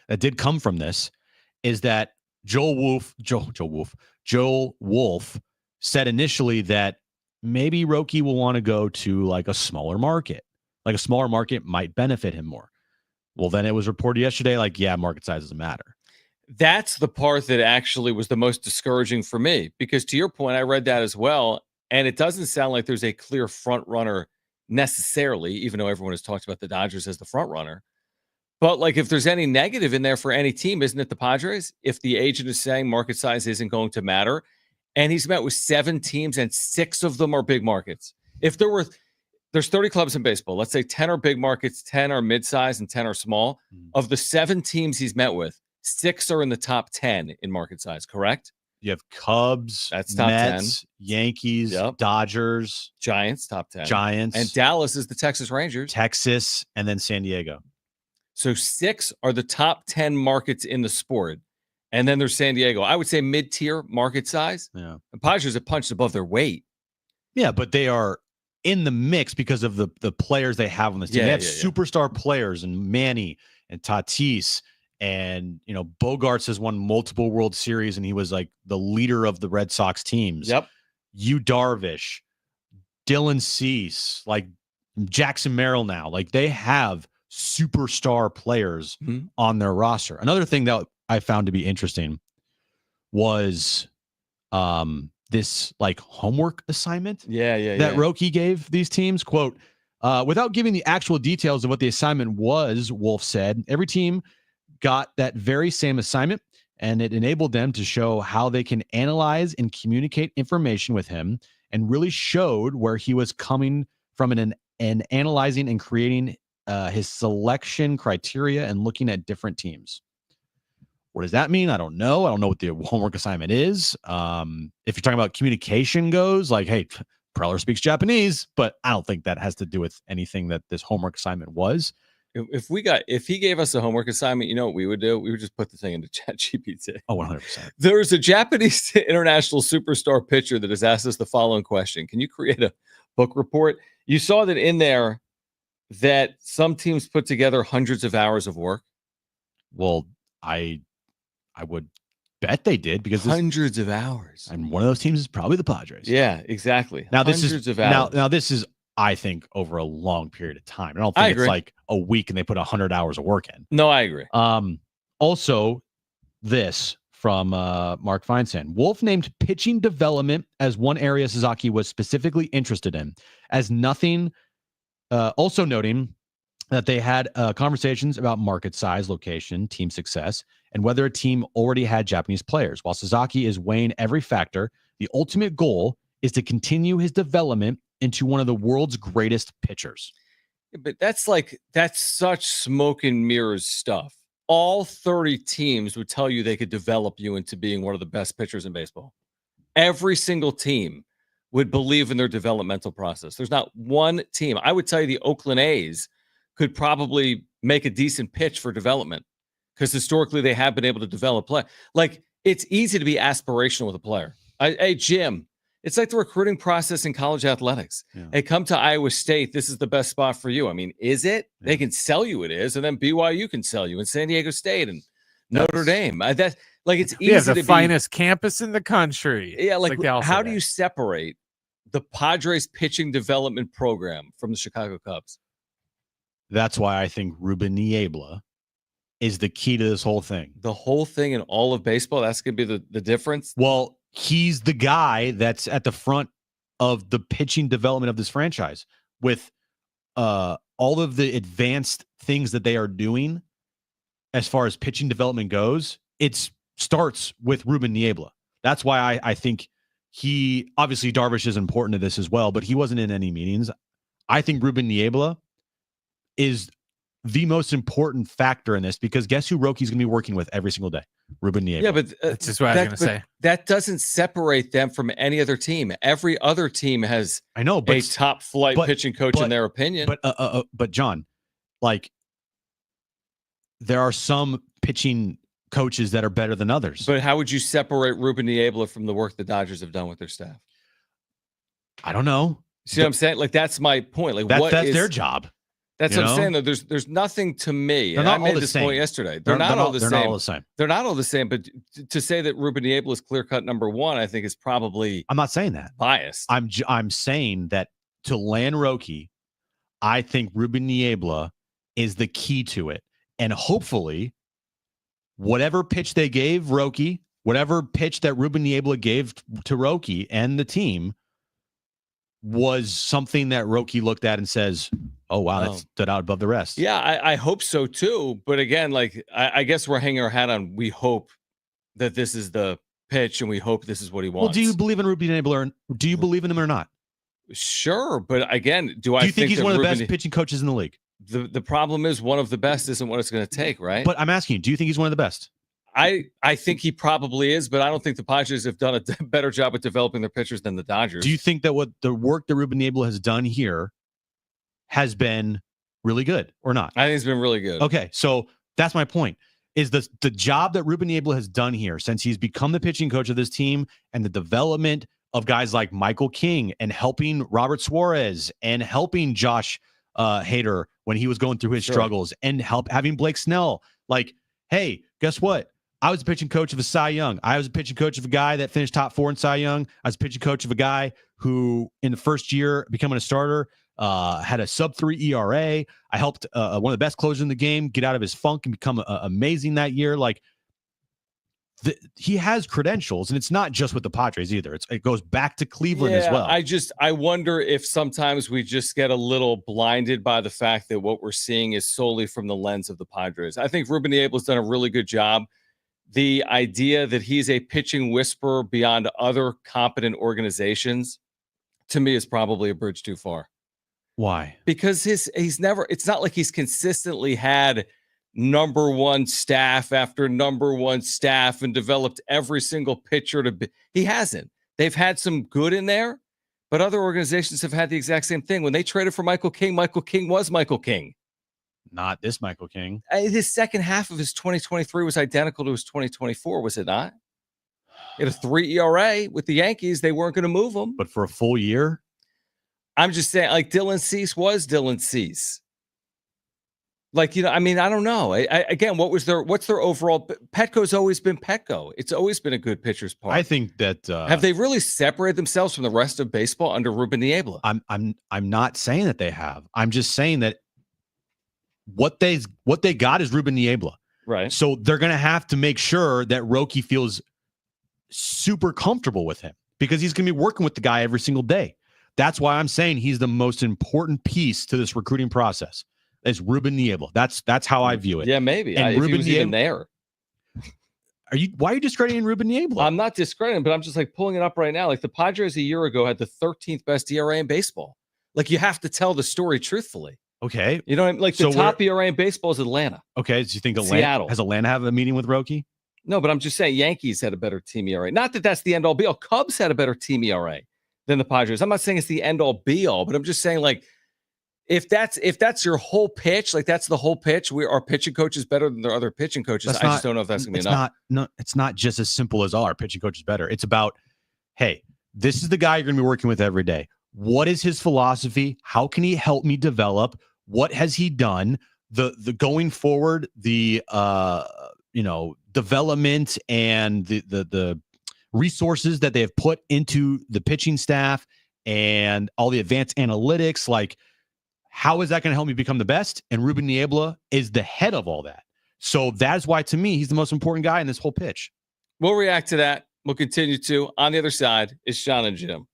that did come from this is that Joel Wolf said initially that maybe Roki will want to go to a smaller market. A smaller market might benefit him more. Well, then it was reported yesterday, yeah, market size doesn't matter. That's the part that actually was the most discouraging for me, because to your point, I read that as well, and it doesn't sound like there's a clear front runner necessarily, even though everyone has talked about the Dodgers as the front runner. But if there's any negative in there for any team, isn't it the Padres? If the agent is saying market size isn't going to matter, and he's met with 7 teams and 6 of them are big markets. If there's 30 clubs in baseball, let's say 10 are big markets, 10 are mid-size, and 10 are small. Of the 7 teams he's met with, 6 are in the top 10 in market size, correct? You have Cubs, That's top Mets, 10. Yankees, Yep. Dodgers, Giants, top 10. Giants, And Dallas is the Texas Rangers. Texas, and then San Diego. So 6 are the top 10 markets in the sport. And then there's San Diego. I would say mid-tier market size. Yeah. The Padres have punched above their weight. Yeah, but they are in the mix because of the players they have on this team. Yeah, They have yeah. superstar players and Manny and Tatis, and Bogarts has won multiple World Series, and he was like the leader of the Red Sox teams. Yep. Yu Darvish, Dylan Cease, like Jackson Merrill now. Like they have superstar players on their roster. Another thing that I found to be interesting was this like homework assignment that Roki gave these teams. Quote, without giving the actual details of what the assignment was, Wolf said, every team got that very same assignment, and it enabled them to show how they can analyze and communicate information with him, and really showed where he was coming from and analyzing and creating his selection criteria and looking at different teams. What does that mean? I don't know. I don't know what the homework assignment is. If you're talking about communication goes, like, hey, Preller speaks Japanese, but I don't think that has to do with anything that this homework assignment was. If he gave us a homework assignment, you know what we would do? We would just put the thing into ChatGPT. Oh, 100%. There's a Japanese international superstar pitcher that has asked us the following question. Can you create a book report? You saw that in there that some teams put together hundreds of hours of work. Well, I would bet they did, because hundreds of hours. And one of those teams is probably the Padres. Yeah, exactly. Now this hundreds is of hours. Now this is, I think, over a long period of time. I don't think it's like a week and they put 100 hours of work in. No, I agree. Also, this from Mark Feinstein. Wolf named pitching development as one area Sasaki was specifically interested in, as nothing. Also noting that they had conversations about market size, location, team success, and whether a team already had Japanese players. While Sasaki is weighing every factor, the ultimate goal is to continue his development into one of the world's greatest pitchers. But that's such smoke and mirrors stuff. All 30 teams would tell you they could develop you into being one of the best pitchers in baseball. Every single team would believe in their developmental process. There's not one team. I would tell you the Oakland A's could probably make a decent pitch for development, because historically they have been able to develop play. Like, it's easy to be aspirational with a player. Hey, Jim, it's like the recruiting process in college athletics. Yeah. Hey, come to Iowa State. This is the best spot for you. I mean, is it? Yeah. They can sell you it is, and then BYU can sell you, and San Diego State and Notre Dame. It's easy. Yeah, the finest campus in the country. Yeah, like how do you separate the Padres pitching development program from the Chicago Cubs? That's why I think Ruben Niebla is the key to this whole thing. The whole thing in all of baseball, that's going to be the difference? Well, he's the guy that's at the front of the pitching development of this franchise with all of the advanced things that they are doing as far as pitching development goes. It starts with Ruben Niebla. That's why I think obviously Darvish is important to this as well, but he wasn't in any meetings. I think Ruben Niebla is the most important factor in this, because guess who Roki's going to be working with every single day? Ruben Niebla. Yeah, but that's just what I was going to say. That doesn't separate them from any other team. Every other team has a top flight pitching coach in their opinion. But John, like, there are some pitching coaches that are better than others. But how would you separate Ruben Niebla from the work the Dodgers have done with their staff? I don't know. See what I'm saying? Like, that's my point. Like, that's their job. That's what I'm saying, though. There's nothing to me. They're not I made this point yesterday. They're not all the same. They're not all the same. But to say that Ruben Niebla is clear-cut number one, I think is probably. I'm not saying that. Biased. I'm saying that to land Roki, I think Ruben Niebla is the key to it, and hopefully, whatever pitch they gave Roki, whatever pitch that Ruben Niebla gave to Roki and that was something that Roki looked at and says, oh, wow, that stood out above the rest. Yeah, I hope so, too. But again, like, I guess we're hanging our hat on, we hope that this is the pitch and we hope this is what he wants. Well, do you believe in Ruben Niebla, or do you believe in him or not? Sure. But again, do you think he's one of the best pitching coaches in the league? The problem is one of the best isn't what it's going to take, right? But I'm asking you, do you think he's one of the best? I think he probably is, but I don't think the Padres have done a better job at developing their pitchers than the Dodgers. Do you think that what the work that Ruben Abel has done here has been really good or not? I think it's been really good. Okay, so that's my point. Is the job that Ruben Abel has done here since he's become the pitching coach of this team and the development of guys like Michael King and helping Robert Suarez and helping Josh Hader when he was going through his struggles and having Blake Snell. Like, hey, guess what? I was a pitching coach of a Cy Young. I was a pitching coach of a guy that finished top 4 in Cy Young. I was a pitching coach of a guy who, in the first year becoming a starter, had a sub-3 ERA. I helped one of the best closers in the game get out of his funk and become amazing that year. Like, he has credentials, and it's not just with the Padres either. It goes back to Cleveland as well. I wonder if sometimes we just get a little blinded by the fact that what we're seeing is solely from the lens of the Padres. I think Ruben Abel's done a really good job. The idea that he's a pitching whisperer beyond other competent organizations, to me, is probably a bridge too far. Why? Because it's not like he's consistently had number one staff after number one staff and developed every single pitcher he hasn't. They've had some good in there, but other organizations have had the exact same thing. When they traded for Michael King was Michael King. Not this Michael King. His second half of his 2023 was identical to his 2024, was it not? He had a 3 ERA with the Yankees. They weren't going to move him. But for a full year? I'm just saying, like, Dylan Cease was Dylan Cease. Like, I mean, I don't know. Again, what's their overall? Petco's always been Petco. It's always been a good pitcher's park. I think that have they really separated themselves from the rest of baseball under Ruben Niebla? I'm not saying that they have. I'm just saying that what they got is Ruben Niebla. Right. So they're going to have to make sure that Roki feels super comfortable with him because he's going to be working with the guy every single day. That's why I'm saying he's the most important piece to this recruiting process. Is Ruben Niebla. That's how I view it. Yeah, maybe. And if Ruben he was even there. Why are you discrediting Ruben Niebla? I'm not discrediting, but I'm just like pulling it up right now. Like the Padres a year ago had the 13th best ERA in baseball. Like you have to tell the story truthfully. Okay. You know what I mean? Like the top ERA in baseball is Atlanta. Okay. So you think Seattle. Has Atlanta have a meeting with Roki? No, but I'm just saying Yankees had a better team ERA. Not that that's the end all be all. Cubs had a better team ERA than the Padres. I'm not saying it's the end all be all, but I'm just saying like if that's your whole pitch, like that's the whole pitch, our pitching coach is better than their other pitching coaches. I just don't know if that's gonna be enough. It's not just as simple as our pitching coach is better. It's about, hey, this is the guy you're gonna be working with every day. What is his philosophy? How can he help me develop? What has he done? The going forward, the development and the resources that they have put into the pitching staff and all the advanced analytics, like how is that going to help me become the best? And Ruben Niebla is the head of all that. So that's why, to me, he's the most important guy in this whole pitch. We'll react to that. We'll continue to. On the other side is Jon and Jim.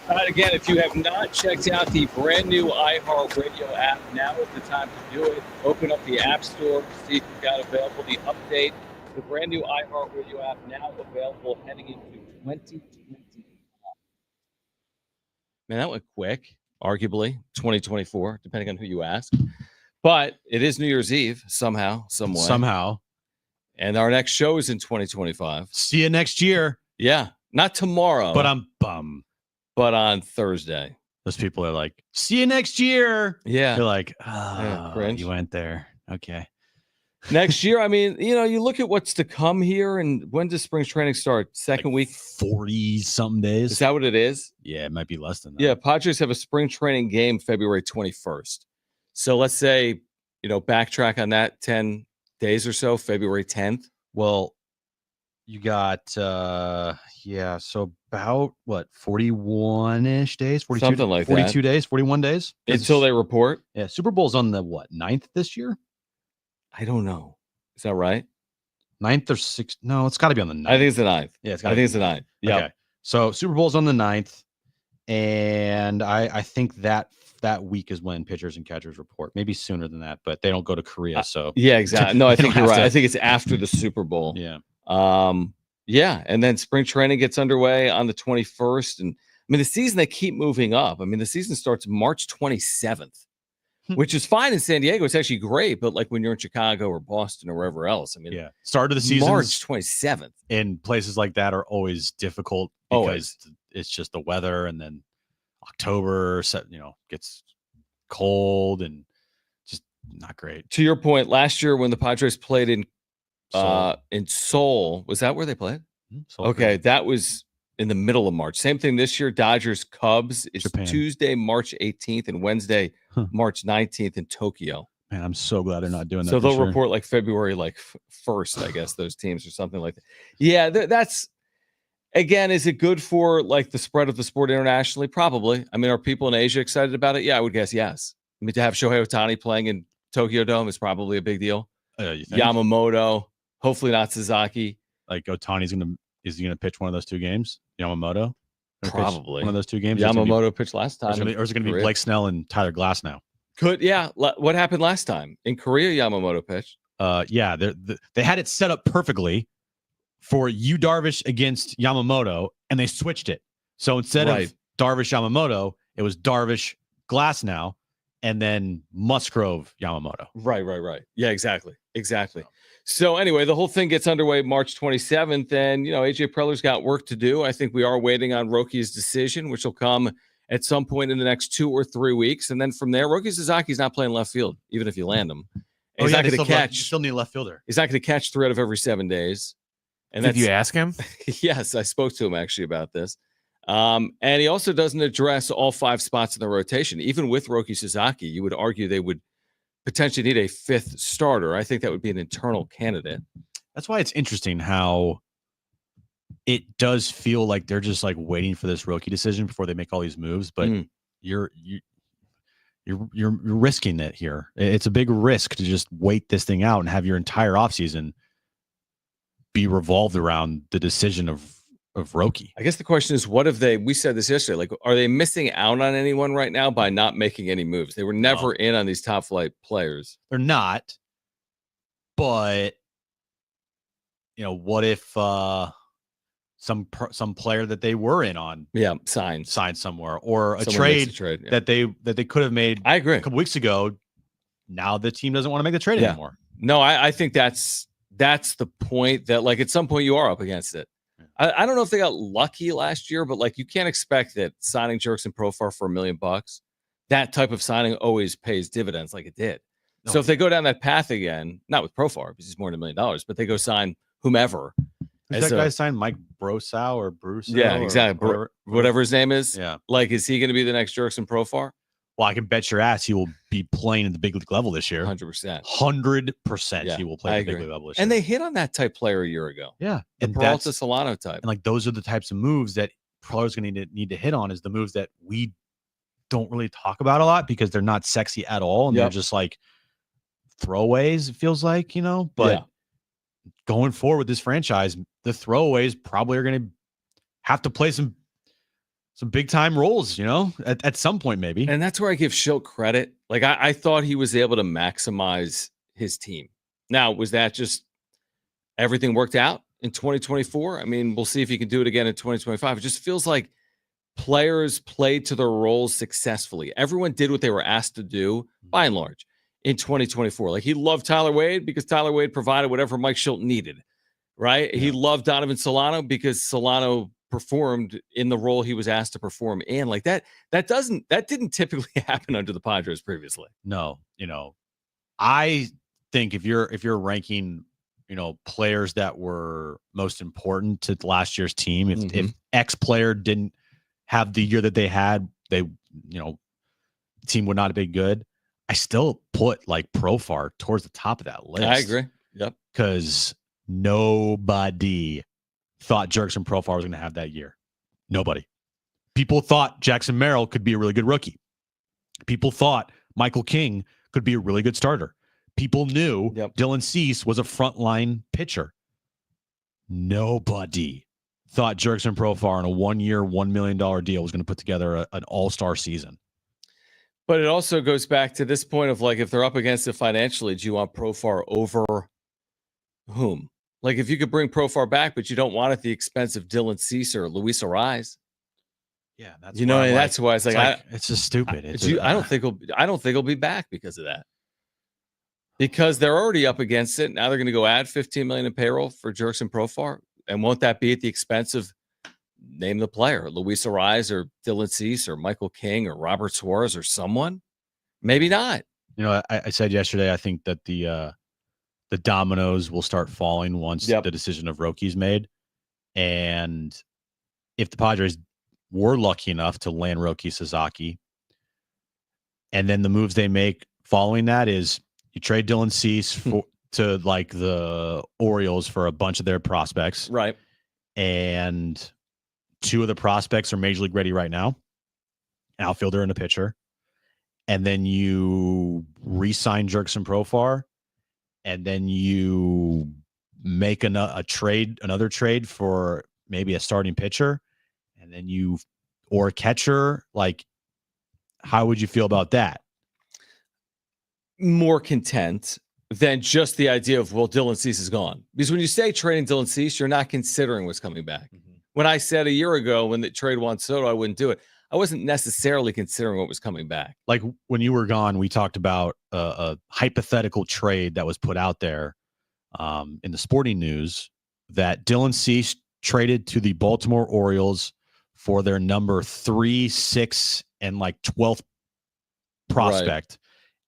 All right, again, if you have not checked out the brand new iHeartRadio app, now is the time to do it. Open up the App Store, see if you've got available the update. The brand new iHeartRadio app now available heading into 2025. Man, that went quick, arguably 2024, depending on who you ask. But it is New Year's Eve somehow, some way. Somehow. And our next show is in 2025. See you next year. Yeah, not tomorrow. But I'm bummed. But on Thursday. Those people are like, see you next year. Yeah. You're like, cringe. you went there. Okay. Next year, I mean, you look at what's to come here, and when does spring training start? Second week? 40-something days. Is that what it is? Yeah, it might be less than that. Yeah, Padres have a spring training game February 21st. So let's say, backtrack on that 10 days or so, February 10th. Well, you got, so about, 41-ish days? 42, something like 42 that. days, 41 days? Until they report? Yeah, Super Bowl's on the, 9th this year? I don't know. Is that right? 9th or 6th? No, it's got to be on the 9th. I think it's the 9th. Yeah, I think it's the 9th. Yeah. Okay. So Super Bowl's on the 9th, and I think that week is when pitchers and catchers report. Maybe sooner than that, but they don't go to Korea. So yeah, exactly. No, I they think don't you're have right. to- I think it's after the Super Bowl. Yeah. Yeah, and then spring training gets underway on the 21st, and I mean the season they keep moving up. I mean the season starts March 27th, which is fine in San Diego. It's actually great, but like when you're in Chicago or Boston or wherever else, I mean, Yeah. Start of the season March 27th. in places like that are always difficult because Always. it's just the weather, and then October gets cold and just not great. To your point, last year when the Padres played in So, Seoul, was that where they played? so Okay, that was in the middle of March. Same thing this year. Dodgers Cubs is Japan. Tuesday, March 18th, and Wednesday, March 19th in Tokyo. Man, I'm so glad they're not doing that. So this they'll year. report like February 1st, I guess, those teams or something like that. Yeah, that's again, is it good for like the spread of the sport internationally? Probably. I mean, are people in Asia excited about it? Yeah, I would guess yes. I mean, to have Shohei Ohtani playing in Tokyo Dome is probably a big deal. You think? Yamamoto, hopefully not Sasaki. Like Otani's is he gonna pitch one of those two games? Yamamoto? Gonna pitch Probably. one of those two games. Or is it gonna be- Yamamoto pitched last time. or is it going to be Korea. Blake Snell and Tyler Glass now? What happened last time in Korea? Yamamoto pitched. Yeah, they had it set up perfectly for Yu Darvish against Yamamoto, and they switched it. So instead of Darvish Yamamoto, it was Darvish Glass now, and then Musgrove Yamamoto. Right. Yeah, exactly. So anyway, the whole thing gets underway March 27th, and AJ Preller's got work to do. I think we are waiting on Roki's decision, which will come at some point in the next 2 or 3 weeks, and then from there, Roki Sasaki's not playing left field, even if you land him. And he's not going to catch. You still need a left fielder. He's not going to catch 3 out of every 7 days. And Did you ask him? Yes, I spoke to him actually about this. And he also doesn't address all 5 spots in the rotation. Even with Roki Sasaki, you would argue they would potentially need a 5th starter. I think that would be an internal candidate. That's why it's interesting how it does feel like they're just like waiting for this Roki decision before they make all these moves. But you're risking it here. It's a big risk to just wait this thing out and have your entire offseason be revolved around the decision of Roki. I guess the question is, what have we said this yesterday, like, are they missing out on anyone right now by not making any moves? They were never in on these top flight players. They're not, but what if some player that they were in on signed somewhere, or a trade that they could have made I agree a couple weeks ago. Now the team doesn't want to make the trade anymore. No, I think that's the point, that like at some point you are up against it. I don't know if they got lucky last year, but like you can't expect that signing Jurickson Profar for $1 million, that type of signing always pays dividends like it did. No. So if they go down that path again, not with Profar because he's more than $1 million, but they go sign whomever. Is that guy signed Mike Brossow or Bruce? Yeah, exactly. Whatever his name is. Yeah. Like, is he going to be the next Jurickson Profar? Well, I can bet your ass he will be playing at the big league level this year. 100%. 100% he will play at the big league level this year. And they hit on that type player a year ago. Yeah. The Peralta Solano type. And like those are the types of moves that players going to need to hit on, is the moves that we don't really talk about a lot because they're not sexy at all. And they're just like throwaways, it feels like, but going forward with this franchise, the throwaways probably are going to have to play some some big time roles, at some point maybe. And that's where I give Schilt credit. Like I thought he was able to maximize his team. Now, was that just everything worked out in 2024? I mean, we'll see if he can do it again in 2025. It just feels like players played to their roles successfully. Everyone did what they were asked to do, by and large, in 2024. Like he loved Tyler Wade because Tyler Wade provided whatever Mike Schilt needed, right? Yeah. He loved Donovan Solano because Solano performed in the role he was asked to perform in. Like that didn't typically happen under the Padres previously. No, I think if you're ranking, players that were most important to last year's team, if X player didn't have the year that they had, the team would not have been good. I still put like Profar towards the top of that list. I agree. Yep. Because nobody thought Jurickson Profar was going to have that year. Nobody. People thought Jackson Merrill could be a really good rookie. People thought Michael King could be a really good starter. People knew Dylan Cease was a frontline pitcher. Nobody thought Jurickson Profar on a 1-year, $1 million deal was going to put together an all-star season. But it also goes back to this point of like, if they're up against it financially, do you want Profar over whom? Like if you could bring Profar back, but you don't want it at the expense of Dylan Cease or Luis Arraez. Yeah, that's that's why it's like it's just stupid. I don't think he'll be back because of that. Because they're already up against it. Now they're going to go add $15 million in payroll for Jurickson Profar. And won't that be at the expense of, name the player, Luis Arraez or Dylan Cease or Michael King or Robert Suarez or someone? Maybe not. I said yesterday, I think that the dominoes will start falling once the decision of Roki's made. And if the Padres were lucky enough to land Roki Sasaki, and then the moves they make following that is you trade Dylan Cease to like the Orioles for a bunch of their prospects. Right. And 2 of the prospects are major league ready right now, an outfielder and a pitcher. And then you re-sign Jurickson Profar, and then you make another trade for maybe a starting pitcher, and then or a catcher. Like, how would you feel about that? More content than just the idea of, well, Dylan Cease is gone. Because when you say trading Dylan Cease, you're not considering what's coming back. Mm-hmm. When I said a year ago when the trade Juan Soto, I wouldn't do it, I wasn't necessarily considering what was coming back. Like when you were gone, we talked about a hypothetical trade that was put out there in the sporting news that Dylan Cease traded to the Baltimore Orioles for their number 3, 6, and like 12th prospect. Right.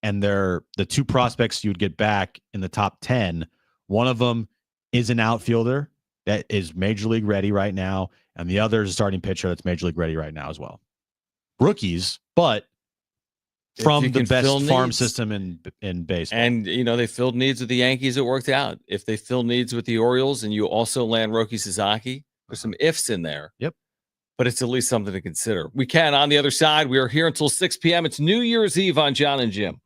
And the 2 prospects you'd get back in the top 10, one of them is an outfielder that is major league ready right now, and the other is a starting pitcher that's major league ready right now as well. Rookies, but from the best farm system in baseball. And, they filled needs with the Yankees. It worked out. If they fill needs with the Orioles and you also land Roki Sasaki, there's some ifs in there. Yep. But it's at least something to consider. We can on the other side. We are here until 6 p.m. It's New Year's Eve on Jon and Jim.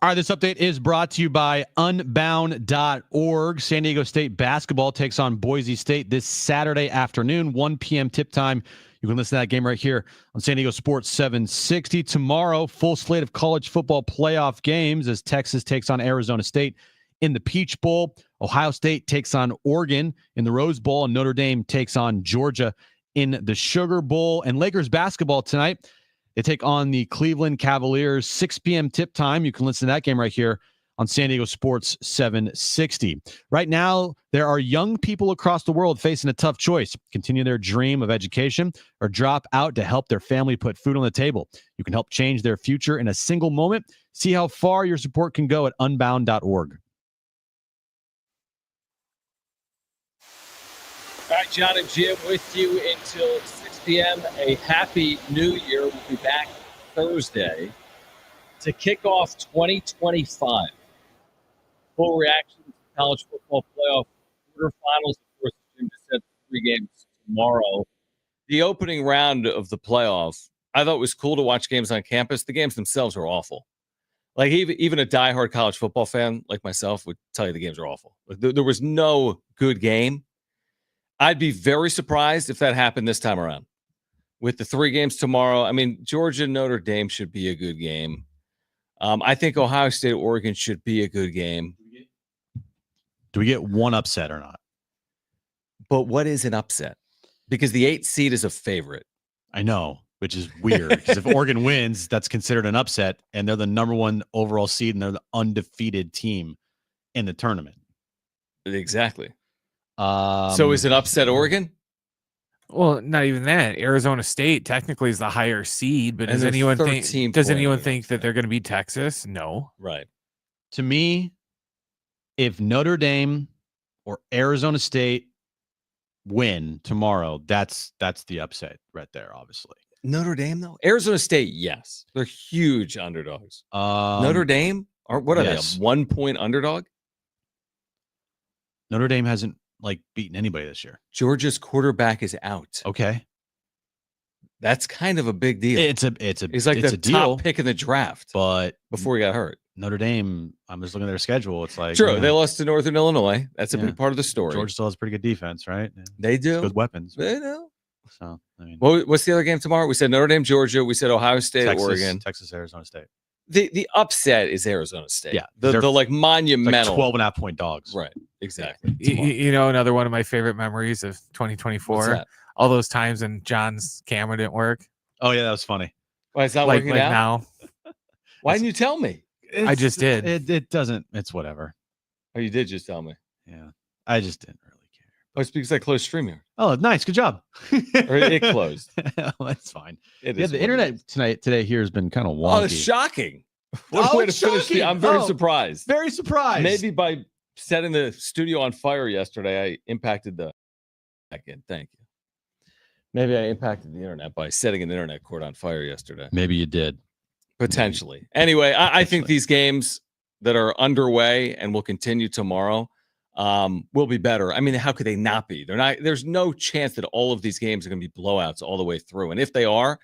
All right, this update is brought to you by unbound.org. San Diego State basketball takes on Boise State this Saturday afternoon, 1 p.m. tip time. You can listen to that game right here on San Diego Sports 760. Tomorrow, full slate of college football playoff games as Texas takes on Arizona State in the Peach Bowl. Ohio State takes on Oregon in the Rose Bowl, and Notre Dame takes on Georgia in the Sugar Bowl. And Lakers basketball tonight, they take on the Cleveland Cavaliers, 6 p.m. tip time. You can listen to that game right here on San Diego Sports 760. Right now, there are young people across the world facing a tough choice: continue their dream of education or drop out to help their family put food on the table. You can help change their future in a single moment. See how far your support can go at unbound.org. All right, Jon and Jim with you until 6 p.m. A happy new year. We'll be back Thursday to kick off 2025. Full reaction to college football playoff quarterfinals. Of course, Jim just said 3 games tomorrow. The opening round of the playoff, I thought was cool to watch games on campus. The games themselves are awful. Like even a diehard college football fan like myself would tell you the games are awful. Like there was no good game. I'd be very surprised if that happened this time around. With the 3 games tomorrow, I mean, Georgia, Notre Dame should be a good game. I think Ohio State, Oregon should be a good game. Do we get one upset or not? But what is an upset? Because the 8th seed is a favorite. I know, which is weird, because if Oregon wins, that's considered an upset, and they're the number 1 overall seed, and they're the undefeated team in the tournament. Exactly. So is it upset Oregon? Well, not even that. Arizona State technically is the higher seed, but does anyone think that they're going to beat Texas? No. Right. To me, if Notre Dame or Arizona State win tomorrow, that's the upset right there, obviously. Notre Dame, though? Arizona State, yes. They're huge underdogs. Notre Dame? What are they, a 1-point underdog? Notre Dame hasn't beaten anybody this year. Georgia's quarterback is out. Okay. That's kind of a big deal. He's like the deal, top pick in the draft, but before he got hurt. Notre Dame, I'm just looking at their schedule. It's like, true, they lost to Northern Illinois. That's a big part of the story. Georgia still has pretty good defense, right? They do. Good weapons. They do. So, I mean, what's the other game tomorrow? We said Notre Dame, Georgia. We said Ohio State, Oregon. Texas, Arizona State. The upset is Arizona State. Yeah. The monumental. 12.5-point dogs. Right. Exactly. You know, another one of my favorite memories of 2024. All those times when John's camera didn't work. Oh, yeah, that was funny. Why it's not working now? Why didn't you tell me? I just did. It doesn't. It's whatever. Oh, you did just tell me. Yeah. I just didn't really care. Oh, it's because I closed StreamYard. Oh, nice. Good job. Or it closed. Well, that's fine. It is the internet today here has been kind of wonky. Oh, it's shocking. What a way to finish the. I'm very surprised. Very surprised. Maybe by setting the studio on fire yesterday, I impacted the back end. Thank you. Maybe I impacted the internet by setting an internet cord on fire yesterday. Maybe you did. Potentially. Anyway, I think these games that are underway and will continue tomorrow will be better. I mean, how could they not be? They're not. There's no chance that all of these games are going to be blowouts all the way through. And if they are,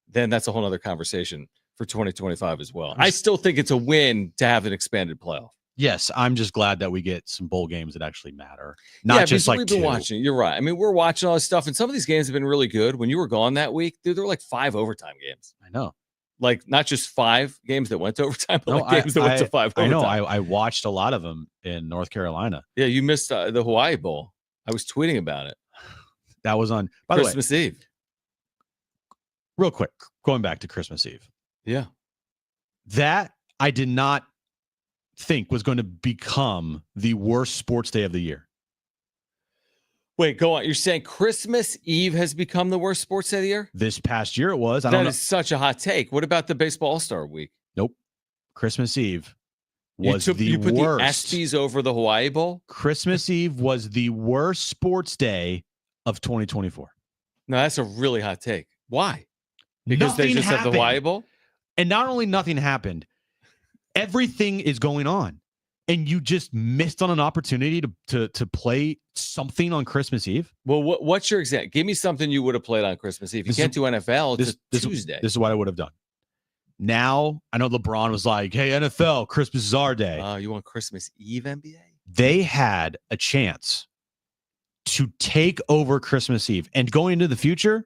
then that's a whole other conversation for 2025 as well. I still think it's a win to have an expanded playoff. Yes, I'm just glad that we get some bowl games that actually matter. Not just like we've been watching. You're right. I mean, we're watching all this stuff, and some of these games have been really good. When you were gone that week, dude, there were like 5 overtime games. I know. Like not just 5 games that went to overtime, but games that went to 5 overtime. I know. I watched a lot of them in North Carolina. Yeah, you missed the Hawaii Bowl. I was tweeting about it. That was on Christmas Eve. Real quick, going back to Christmas Eve. Yeah. That I did not think was going to become the worst sports day of the year. Wait, go on. You're saying Christmas Eve has become the worst sports day of the year? This past year it was. That is such a hot take. What about the Baseball All-Star Week? Nope. Christmas Eve was you put worst. The ESPYs over the Hawaii Bowl? Christmas Eve was the worst sports day of 2024. No, that's a really hot take. Why? Because nothing they just happened. have the Hawaii Bowl? And not only nothing happened, everything is going on. And you just missed on an opportunity to play something on Christmas Eve? Well, what's your example? Give me something you would have played on Christmas Eve. You can't do NFL. It's Tuesday. This is what I would have done. Now, I know LeBron was like, hey, NFL, Christmas is our day. You want Christmas Eve NBA? They had a chance to take over Christmas Eve. And going into the future,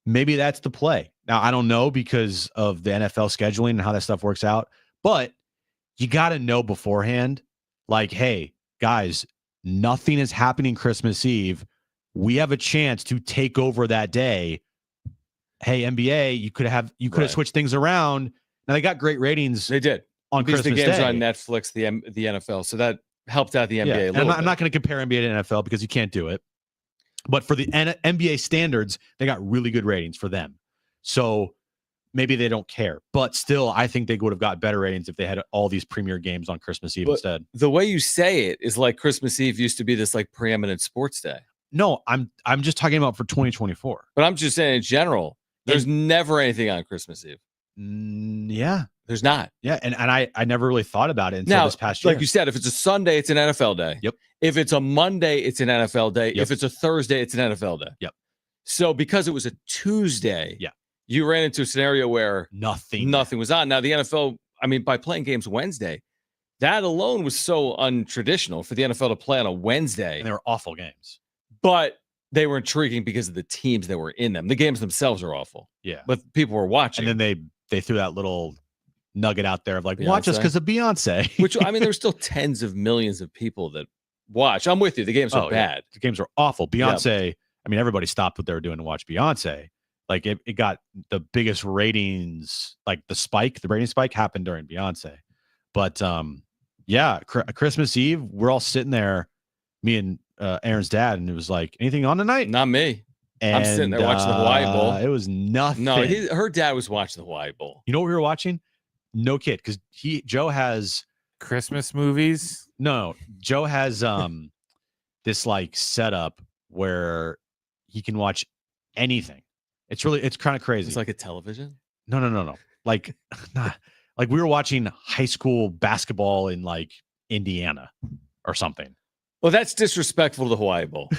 maybe that's the play. Now, I don't know because of the NFL scheduling and how that stuff works out, but you got to know beforehand, like, hey, guys, nothing is happening Christmas Eve. We have a chance to take over that day. Hey, NBA, you could have switched things around. Now they got great ratings. They did on because Christmas the games Day. are on Netflix, the NFL, so that helped out the NBA a And little. I'm not going to compare NBA to NFL because you can't do it. But for the NBA standards, they got really good ratings for them. So maybe they don't care. But still, I think they would have got better ratings if they had all these premier games on Christmas Eve instead. The way you say it is like Christmas Eve used to be this like preeminent sports day. No, I'm just talking about for 2024. But I'm just saying in general, there's never anything on Christmas Eve. Yeah. There's not. Yeah, and I never really thought about it until this past year. Like you said, if it's a Sunday, it's an NFL day. Yep. If it's a Monday, it's an NFL day. Yep. If it's a Thursday, it's an NFL day. Yep. So because it was a Tuesday, you ran into a scenario where nothing was on. Now the NFL, I mean, by playing games Wednesday, that alone was so untraditional for the NFL to play on a Wednesday. And they were awful games. But they were intriguing because of the teams that were in them. The games themselves are awful. Yeah. But people were watching. And then they threw that little nugget out there of like, watch us because of Beyonce. Which, I mean, there's still tens of millions of people that watch. I'm with you. The games are bad. The games are awful. Beyonce, I mean, everybody stopped what they were doing to watch Beyonce. Like it got the biggest ratings, like the rating spike happened during Beyonce. But Christmas Eve, we're all sitting there, me and Aaron's dad, and it was like, anything on tonight? Not me. And, I'm sitting there watching the Hawaii Bowl. It was nothing. No, her dad was watching the Hawaii Bowl. You know what we were watching? No kid, because Joe has Christmas movies. No, Joe has this like setup where he can watch anything. It's kind of crazy. It's like a television. No. Like, like we were watching high school basketball in like Indiana or something. Well, that's disrespectful to the Hawaii Bowl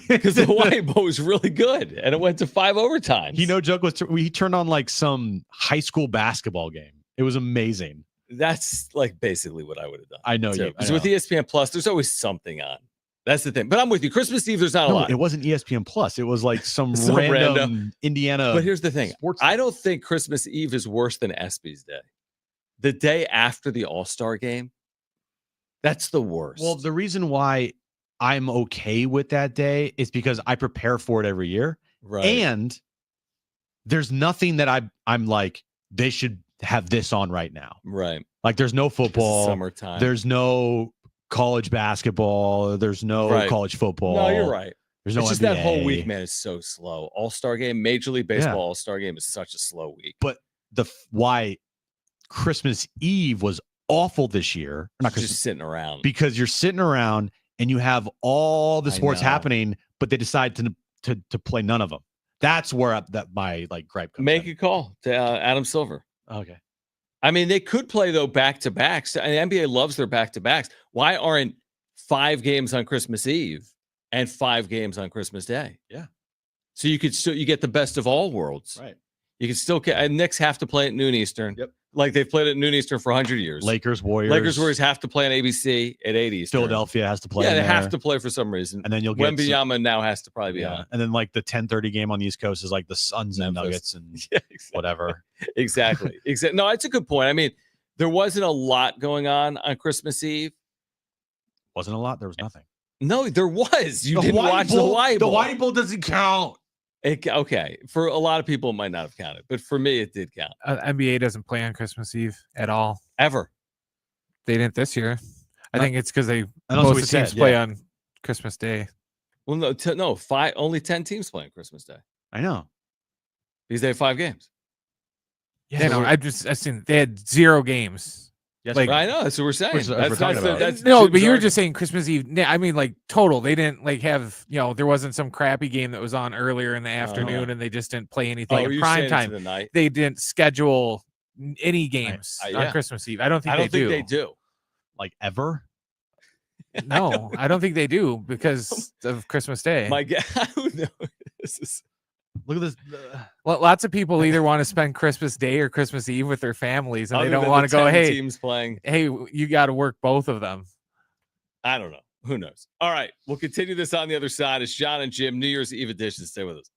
because the Hawaii Bowl was really good and it went to 5 overtimes. You know, joke was he turned on like some high school basketball game. It was amazing. That's like basically what I would have done. I know you. Because with ESPN Plus, there's always something on. That's the thing. But I'm with you. Christmas Eve, there's not a lot. It wasn't ESPN Plus. It was like some random Indiana. But here's the thing. I don't think Christmas Eve is worse than ESPY's Day. The day after the All-Star game, that's the worst. Well, the reason why I'm okay with that day is because I prepare for it every year. Right. And there's nothing that I'm like, they should have this on right now. Right. Like there's no football. Summertime. There's no college basketball. There's no college football. No, you're right. There's no it's just NBA. that whole week, man, is so slow. All-Star game, Major League Baseball All-Star game is such a slow week. But why Christmas Eve was awful this year. Not just sitting around. Because you're sitting around and you have all the sports happening, but they decide to play none of them. That's where my like gripe comes Make in. a call to Adam Silver. Okay. I mean, they could play though back-to-backs. And the NBA loves their back-to-backs. Why aren't 5 games on Christmas Eve and 5 games on Christmas Day? Yeah. So you get the best of all worlds. Right. You can still and Knicks have to play at noon Eastern. Yep. Like they've played at noon Eastern for 100 years. Lakers, Warriors have to play on ABC at 8 Eastern. Philadelphia has to play. Yeah, they have to play for some reason. And then you'll get Wembanyama now has to probably be on. And then like the 10:30 game on the East Coast is like the Suns and Nuggets and whatever. Exactly. No, it's a good point. I mean, there wasn't a lot going on Christmas Eve. Wasn't a lot. There was nothing. No, there was. You didn't watch the Hawaii Bowl. The Hawaii Bowl doesn't count. Okay. For a lot of people, it might not have counted, but for me, it did count. NBA doesn't play on Christmas Eve at all. Ever. They didn't this year. I think it's because most of the teams play on Christmas Day. Well, no, only 10 teams play on Christmas Day. I know. Because they have 5 games. Yeah, no, I've seen they had 0 games. Yes, like, I know. That's what we're saying. But you were just saying Christmas Eve. I mean, like total. They didn't like have, there wasn't some crappy game that was on earlier in the afternoon and they just didn't play anything in prime time. They didn't schedule any games on Christmas Eve. I don't think they do. Like ever? No, I don't think they do because of Christmas Day. My God, this is Look at this. Well, lots of people either want to spend Christmas Day or Christmas Eve with their families, and Other they don't than want the to go, 10 hey, teams playing. hey, you got to work both of them. I don't know. Who knows? All right. We'll continue this on the other side. It's Jon and Jim, New Year's Eve edition. Stay with us.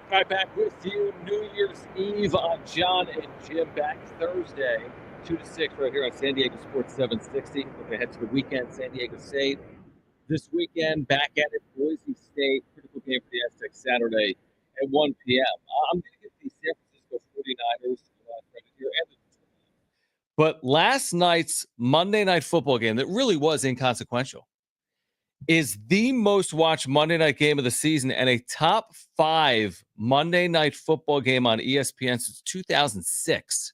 All right, back with you. New Year's Eve on Jon and Jim. Back Thursday, 2 to 6, right here on San Diego Sports 760. Look ahead to the weekend, San Diego State. This weekend, back at it, Boise State. Critical game for the Aztecs Saturday at 1 p.m. I'm going to get the San Francisco 49ers credit here. But last night's Monday Night Football game that really was inconsequential. is the most watched Monday night game of the season and a top 5 Monday night football game on ESPN since 2006.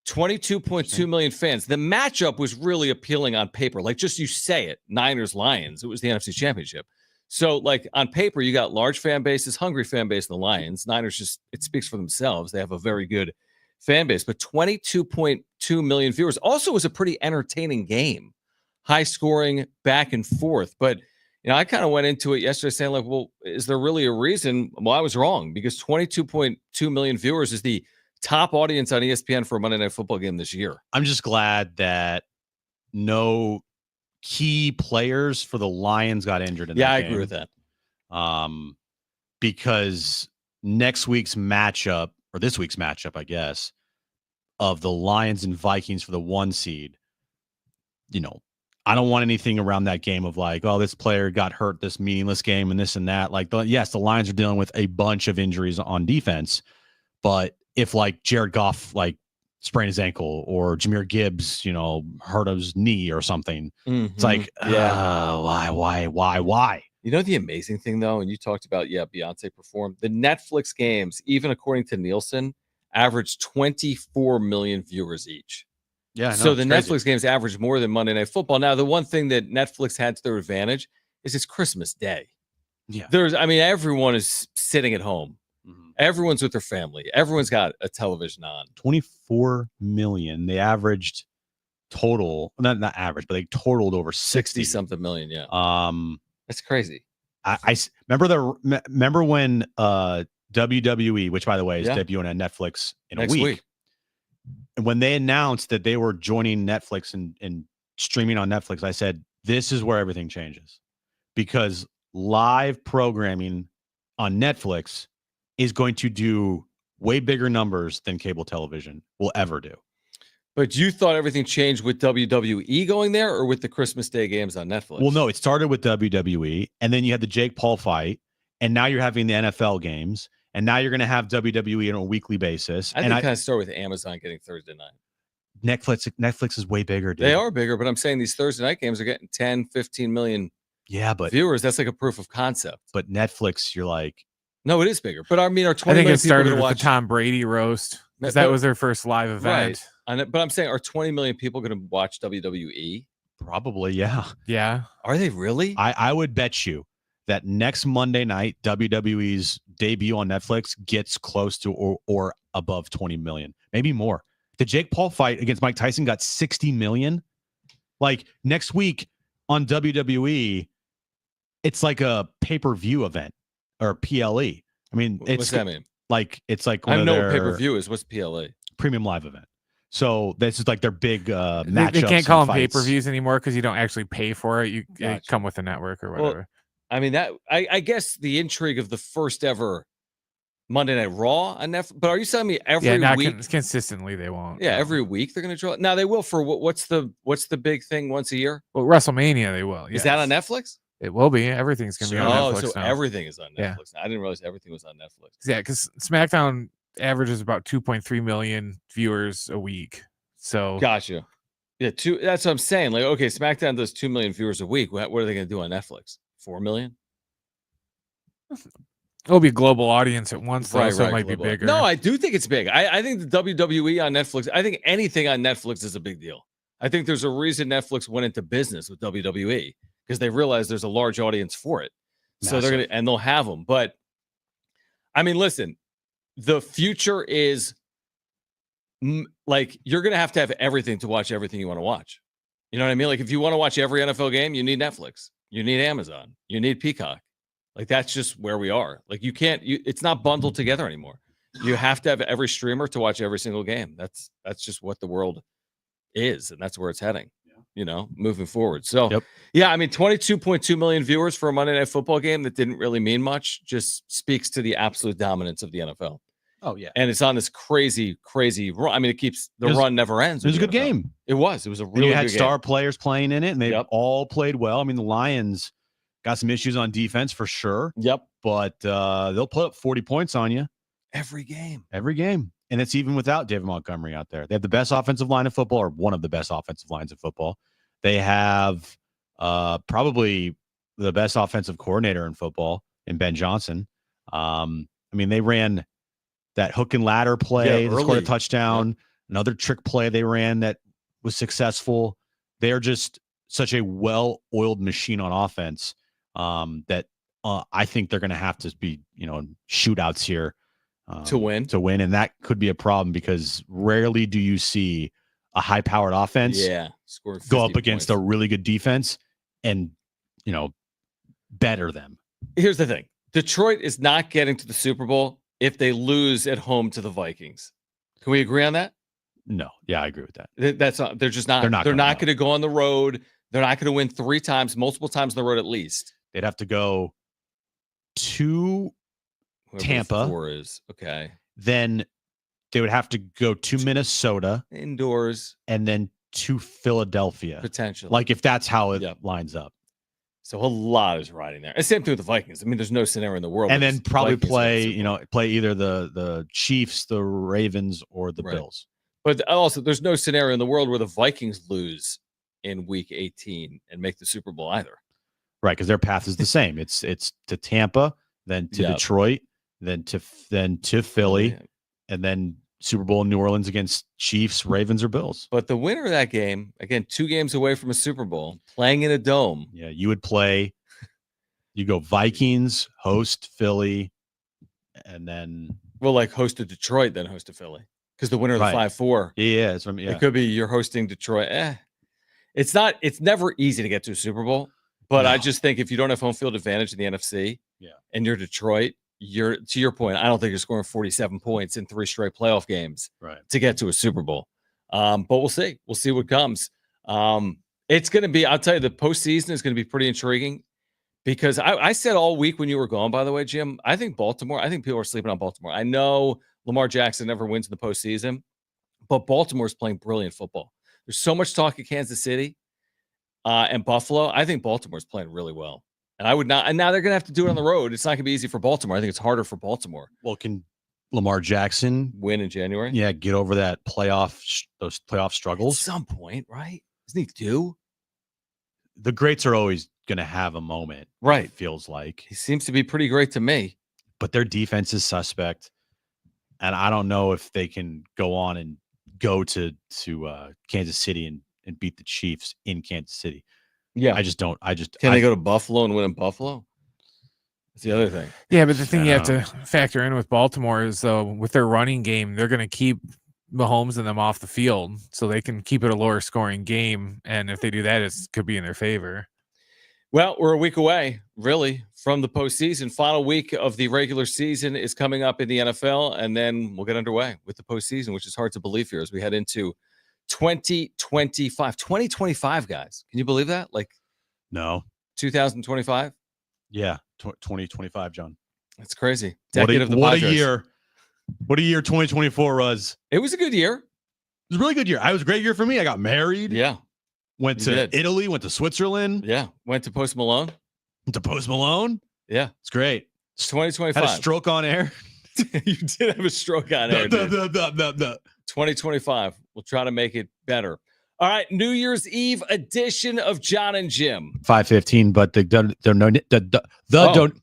22.2 million fans. The matchup was really appealing on paper. Like, just you say it, Niners-Lions. It was the NFC Championship. So, like, on paper, you got large fan bases, hungry fan base in the Lions. Niners just, it speaks for themselves. They have a very good fan base. But 22.2 million viewers also was a pretty entertaining game. High scoring, back and forth. But, you know, I kind of went into it yesterday saying, like, well, is there really a reason? Well, I was wrong, because 22.2 million viewers is the top audience on ESPN for a Monday Night Football game this year. I'm just glad that no key players for the Lions got injured in that game. I agree with that. Because next week's matchup, or this week's matchup, I guess, of the Lions and Vikings for the 1 seed, you know, I don't want anything around that game of like, oh, this player got hurt this meaningless game and this and that. Like, yes, the Lions are dealing with a bunch of injuries on defense, but if like Jared Goff like sprained his ankle, or Jahmyr Gibbs, you know, hurt his knee or something, it's like, why? You know the amazing thing though, and you talked about, Beyonce performed. The Netflix games, even according to Nielsen, averaged 24 million viewers each. Yeah. So the Netflix games average more than Monday Night Football. Now, the one thing that Netflix had to their advantage is it's Christmas Day. Yeah. Everyone is sitting at home. Everyone's with their family. Everyone's got a television on. 24 million. They averaged total, not average, but they totaled over 60 something million. Yeah. That's crazy. I remember when WWE, which by the way is debuting on Netflix in a week. And when they announced that they were joining Netflix and streaming on Netflix, I said, this is where everything changes, because live programming on Netflix is going to do way bigger numbers than cable television will ever do. But you thought everything changed with WWE going there, or with the Christmas Day games on Netflix? Well, no, it started with WWE, and then you had the Jake Paul fight, and now you're having the NFL games, and now you're going to have WWE on a weekly basis. I think it kind of started with Amazon getting Thursday night. Netflix is way bigger, dude. They are bigger, but I'm saying these Thursday night games are getting 10, 15 million viewers. That's like a proof of concept. But Netflix, you're like, no, it is bigger. But I mean, are 20 I think million it started people with the Tom Brady roast, because that was their first live event. Right. But I'm saying, are 20 million people going to watch WWE? Probably, yeah. Yeah. Are they really? I would bet you that next Monday night, WWE's debut on Netflix gets close to or above 20 million, maybe more. The Jake Paul fight against Mike Tyson got 60 million. Like, next week on WWE, it's like a pay-per-view event, or PLE. I mean, what's that mean? Like, it's like I know what pay-per-view is. What's PLE? Premium live event. So this is like their big matchups. They can't call them pay-per-views anymore because you don't actually pay for it. They come with a network or whatever. Well, I mean, that I guess the intrigue of the first ever Monday Night Raw on Netflix. But are you telling me every week? Consistently they won't. Yeah, every week they're going to draw. Now they will for what's the big thing once a year? Well, WrestleMania they will. Yes. Is that on Netflix? It will be. Everything's going to be on Netflix. So now. Everything is on Netflix. Yeah. I didn't realize everything was on Netflix. Yeah, because SmackDown averages about 2.3 million viewers a week. So gotcha. Yeah, that's what I'm saying. Like, okay, SmackDown does 2 million viewers a week. What are they going to do on Netflix? 4 million? It'll be a global audience at once, though, so it might global. be bigger. No, I do think it's big. I think the WWE on Netflix, I think anything on Netflix is a big deal. I think there's a reason Netflix went into business with WWE, because they realized there's a large audience for it. So they're going to, and they'll have them. But I mean, listen, the future is like, you're going to have everything to watch everything you want to watch. You know what I mean? Like, if you want to watch every NFL game, you need Netflix, you need Amazon, you need Peacock. Like, that's just where we are. Like, it's not bundled together anymore. You have to have every streamer to watch every single game. That's just what the world is, and that's where it's heading, you know, moving forward. So, yeah, I mean, 22.2 million viewers for a Monday Night Football game that didn't really mean much just speaks to the absolute dominance of the NFL. Oh, yeah. And it's on this crazy, crazy run. I mean, run never ends. It was a good game. It was. It was a really good game. You had star players playing in it, and they all played well. I mean, the Lions got some issues on defense for sure. But they'll put up 40 points on you. Every game. And it's even without David Montgomery out there. They have the best offensive line of football, or one of the best offensive lines of football. They have probably the best offensive coordinator in football in Ben Johnson. I mean, they ran that hook and ladder play, they scored a touchdown, another trick play they ran that was successful. They are just such a well-oiled machine on offense that I think they're going to have to be, shootouts here to win. And that could be a problem because rarely do you see a high-powered offense go up against a really good defense and, better them. Here's the thing. Detroit is not getting to the Super Bowl if they lose at home to the Vikings. Can we agree on that? No. Yeah, I agree with that. That's not, they're just not. They're not going to go on the road. They're not going to win 3 times, multiple times on the road at least. They'd have to go to Tampa. 4 is okay. Then they would have to go to Minnesota indoors, and then to Philadelphia potentially. Like if that's how it lines up. So a lot is riding there. And same thing with the Vikings. I mean, there's no scenario in the world. And then probably play either the Chiefs, the Ravens, or the Bills. But also, there's no scenario in the world where the Vikings lose in Week 18 and make the Super Bowl either. Right, because their path is the same. It's to Tampa, then to Detroit, then to Philly, and then Super Bowl in New Orleans against Chiefs, Ravens, or Bills. But the winner of that game, again, 2 games away from a Super Bowl, playing in a dome. Yeah, you would play. You go Vikings, host Philly, and then host to Detroit, then host to Philly. Because the winner of the 5-4. Yeah, that's what I mean. It could be you're hosting Detroit. It's never easy to get to a Super Bowl. But I just think if you don't have home field advantage in the NFC, and you're Detroit, to your point, I don't think you're scoring 47 points in 3 straight playoff games to get to a Super Bowl. But we'll see. We'll see what comes. It's going to be, I'll tell you, the postseason is going to be pretty intriguing because I said all week when you were gone, by the way, Jim, I think people are sleeping on Baltimore. I know Lamar Jackson never wins in the postseason, but Baltimore is playing brilliant football. There's so much talk of Kansas City and Buffalo. I think Baltimore's playing really well. And I would not. And now they're going to have to do it on the road. It's not going to be easy for Baltimore. I think it's harder for Baltimore. Well, can Lamar Jackson win in January? Yeah, get over that those playoff struggles. At some point, right? Isn't he due? The greats are always going to have a moment. Right. It feels like. He seems to be pretty great to me. But their defense is suspect. And I don't know if they can go on and go to Kansas City and beat the Chiefs in Kansas City. Yeah. Can they go to Buffalo and win in Buffalo? That's the other thing. Yeah, but the thing you have to factor in with Baltimore is with their running game, they're going to keep Mahomes and them off the field so they can keep it a lower scoring game. And if they do that, it could be in their favor. Well, we're a week away, really, from the postseason. Final week of the regular season is coming up in the NFL, and then we'll get underway with the postseason, which is hard to believe here as we head into 2025, guys. Can you believe that? No. 2025? Yeah, 2025, John. That's crazy. Decade of the Padres. What a year. What a year 2024 was. It was a good year. It was a really good year. It was a great year for me. I got married. Yeah. Went to Italy, went to Switzerland. Yeah. Went to Post Malone. Yeah. It's great. It's 2025. Had a stroke on air. You did have a stroke on air. 2025. We'll try to make it better. All right, New Year's Eve edition of Jon and Jim. 5:15, but that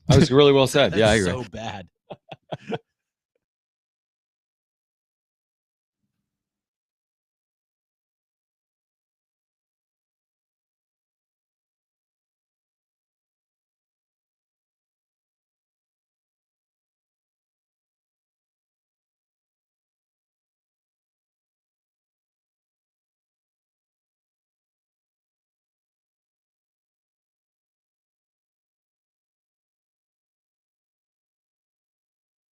was really well said. Yeah, I agree. so bad.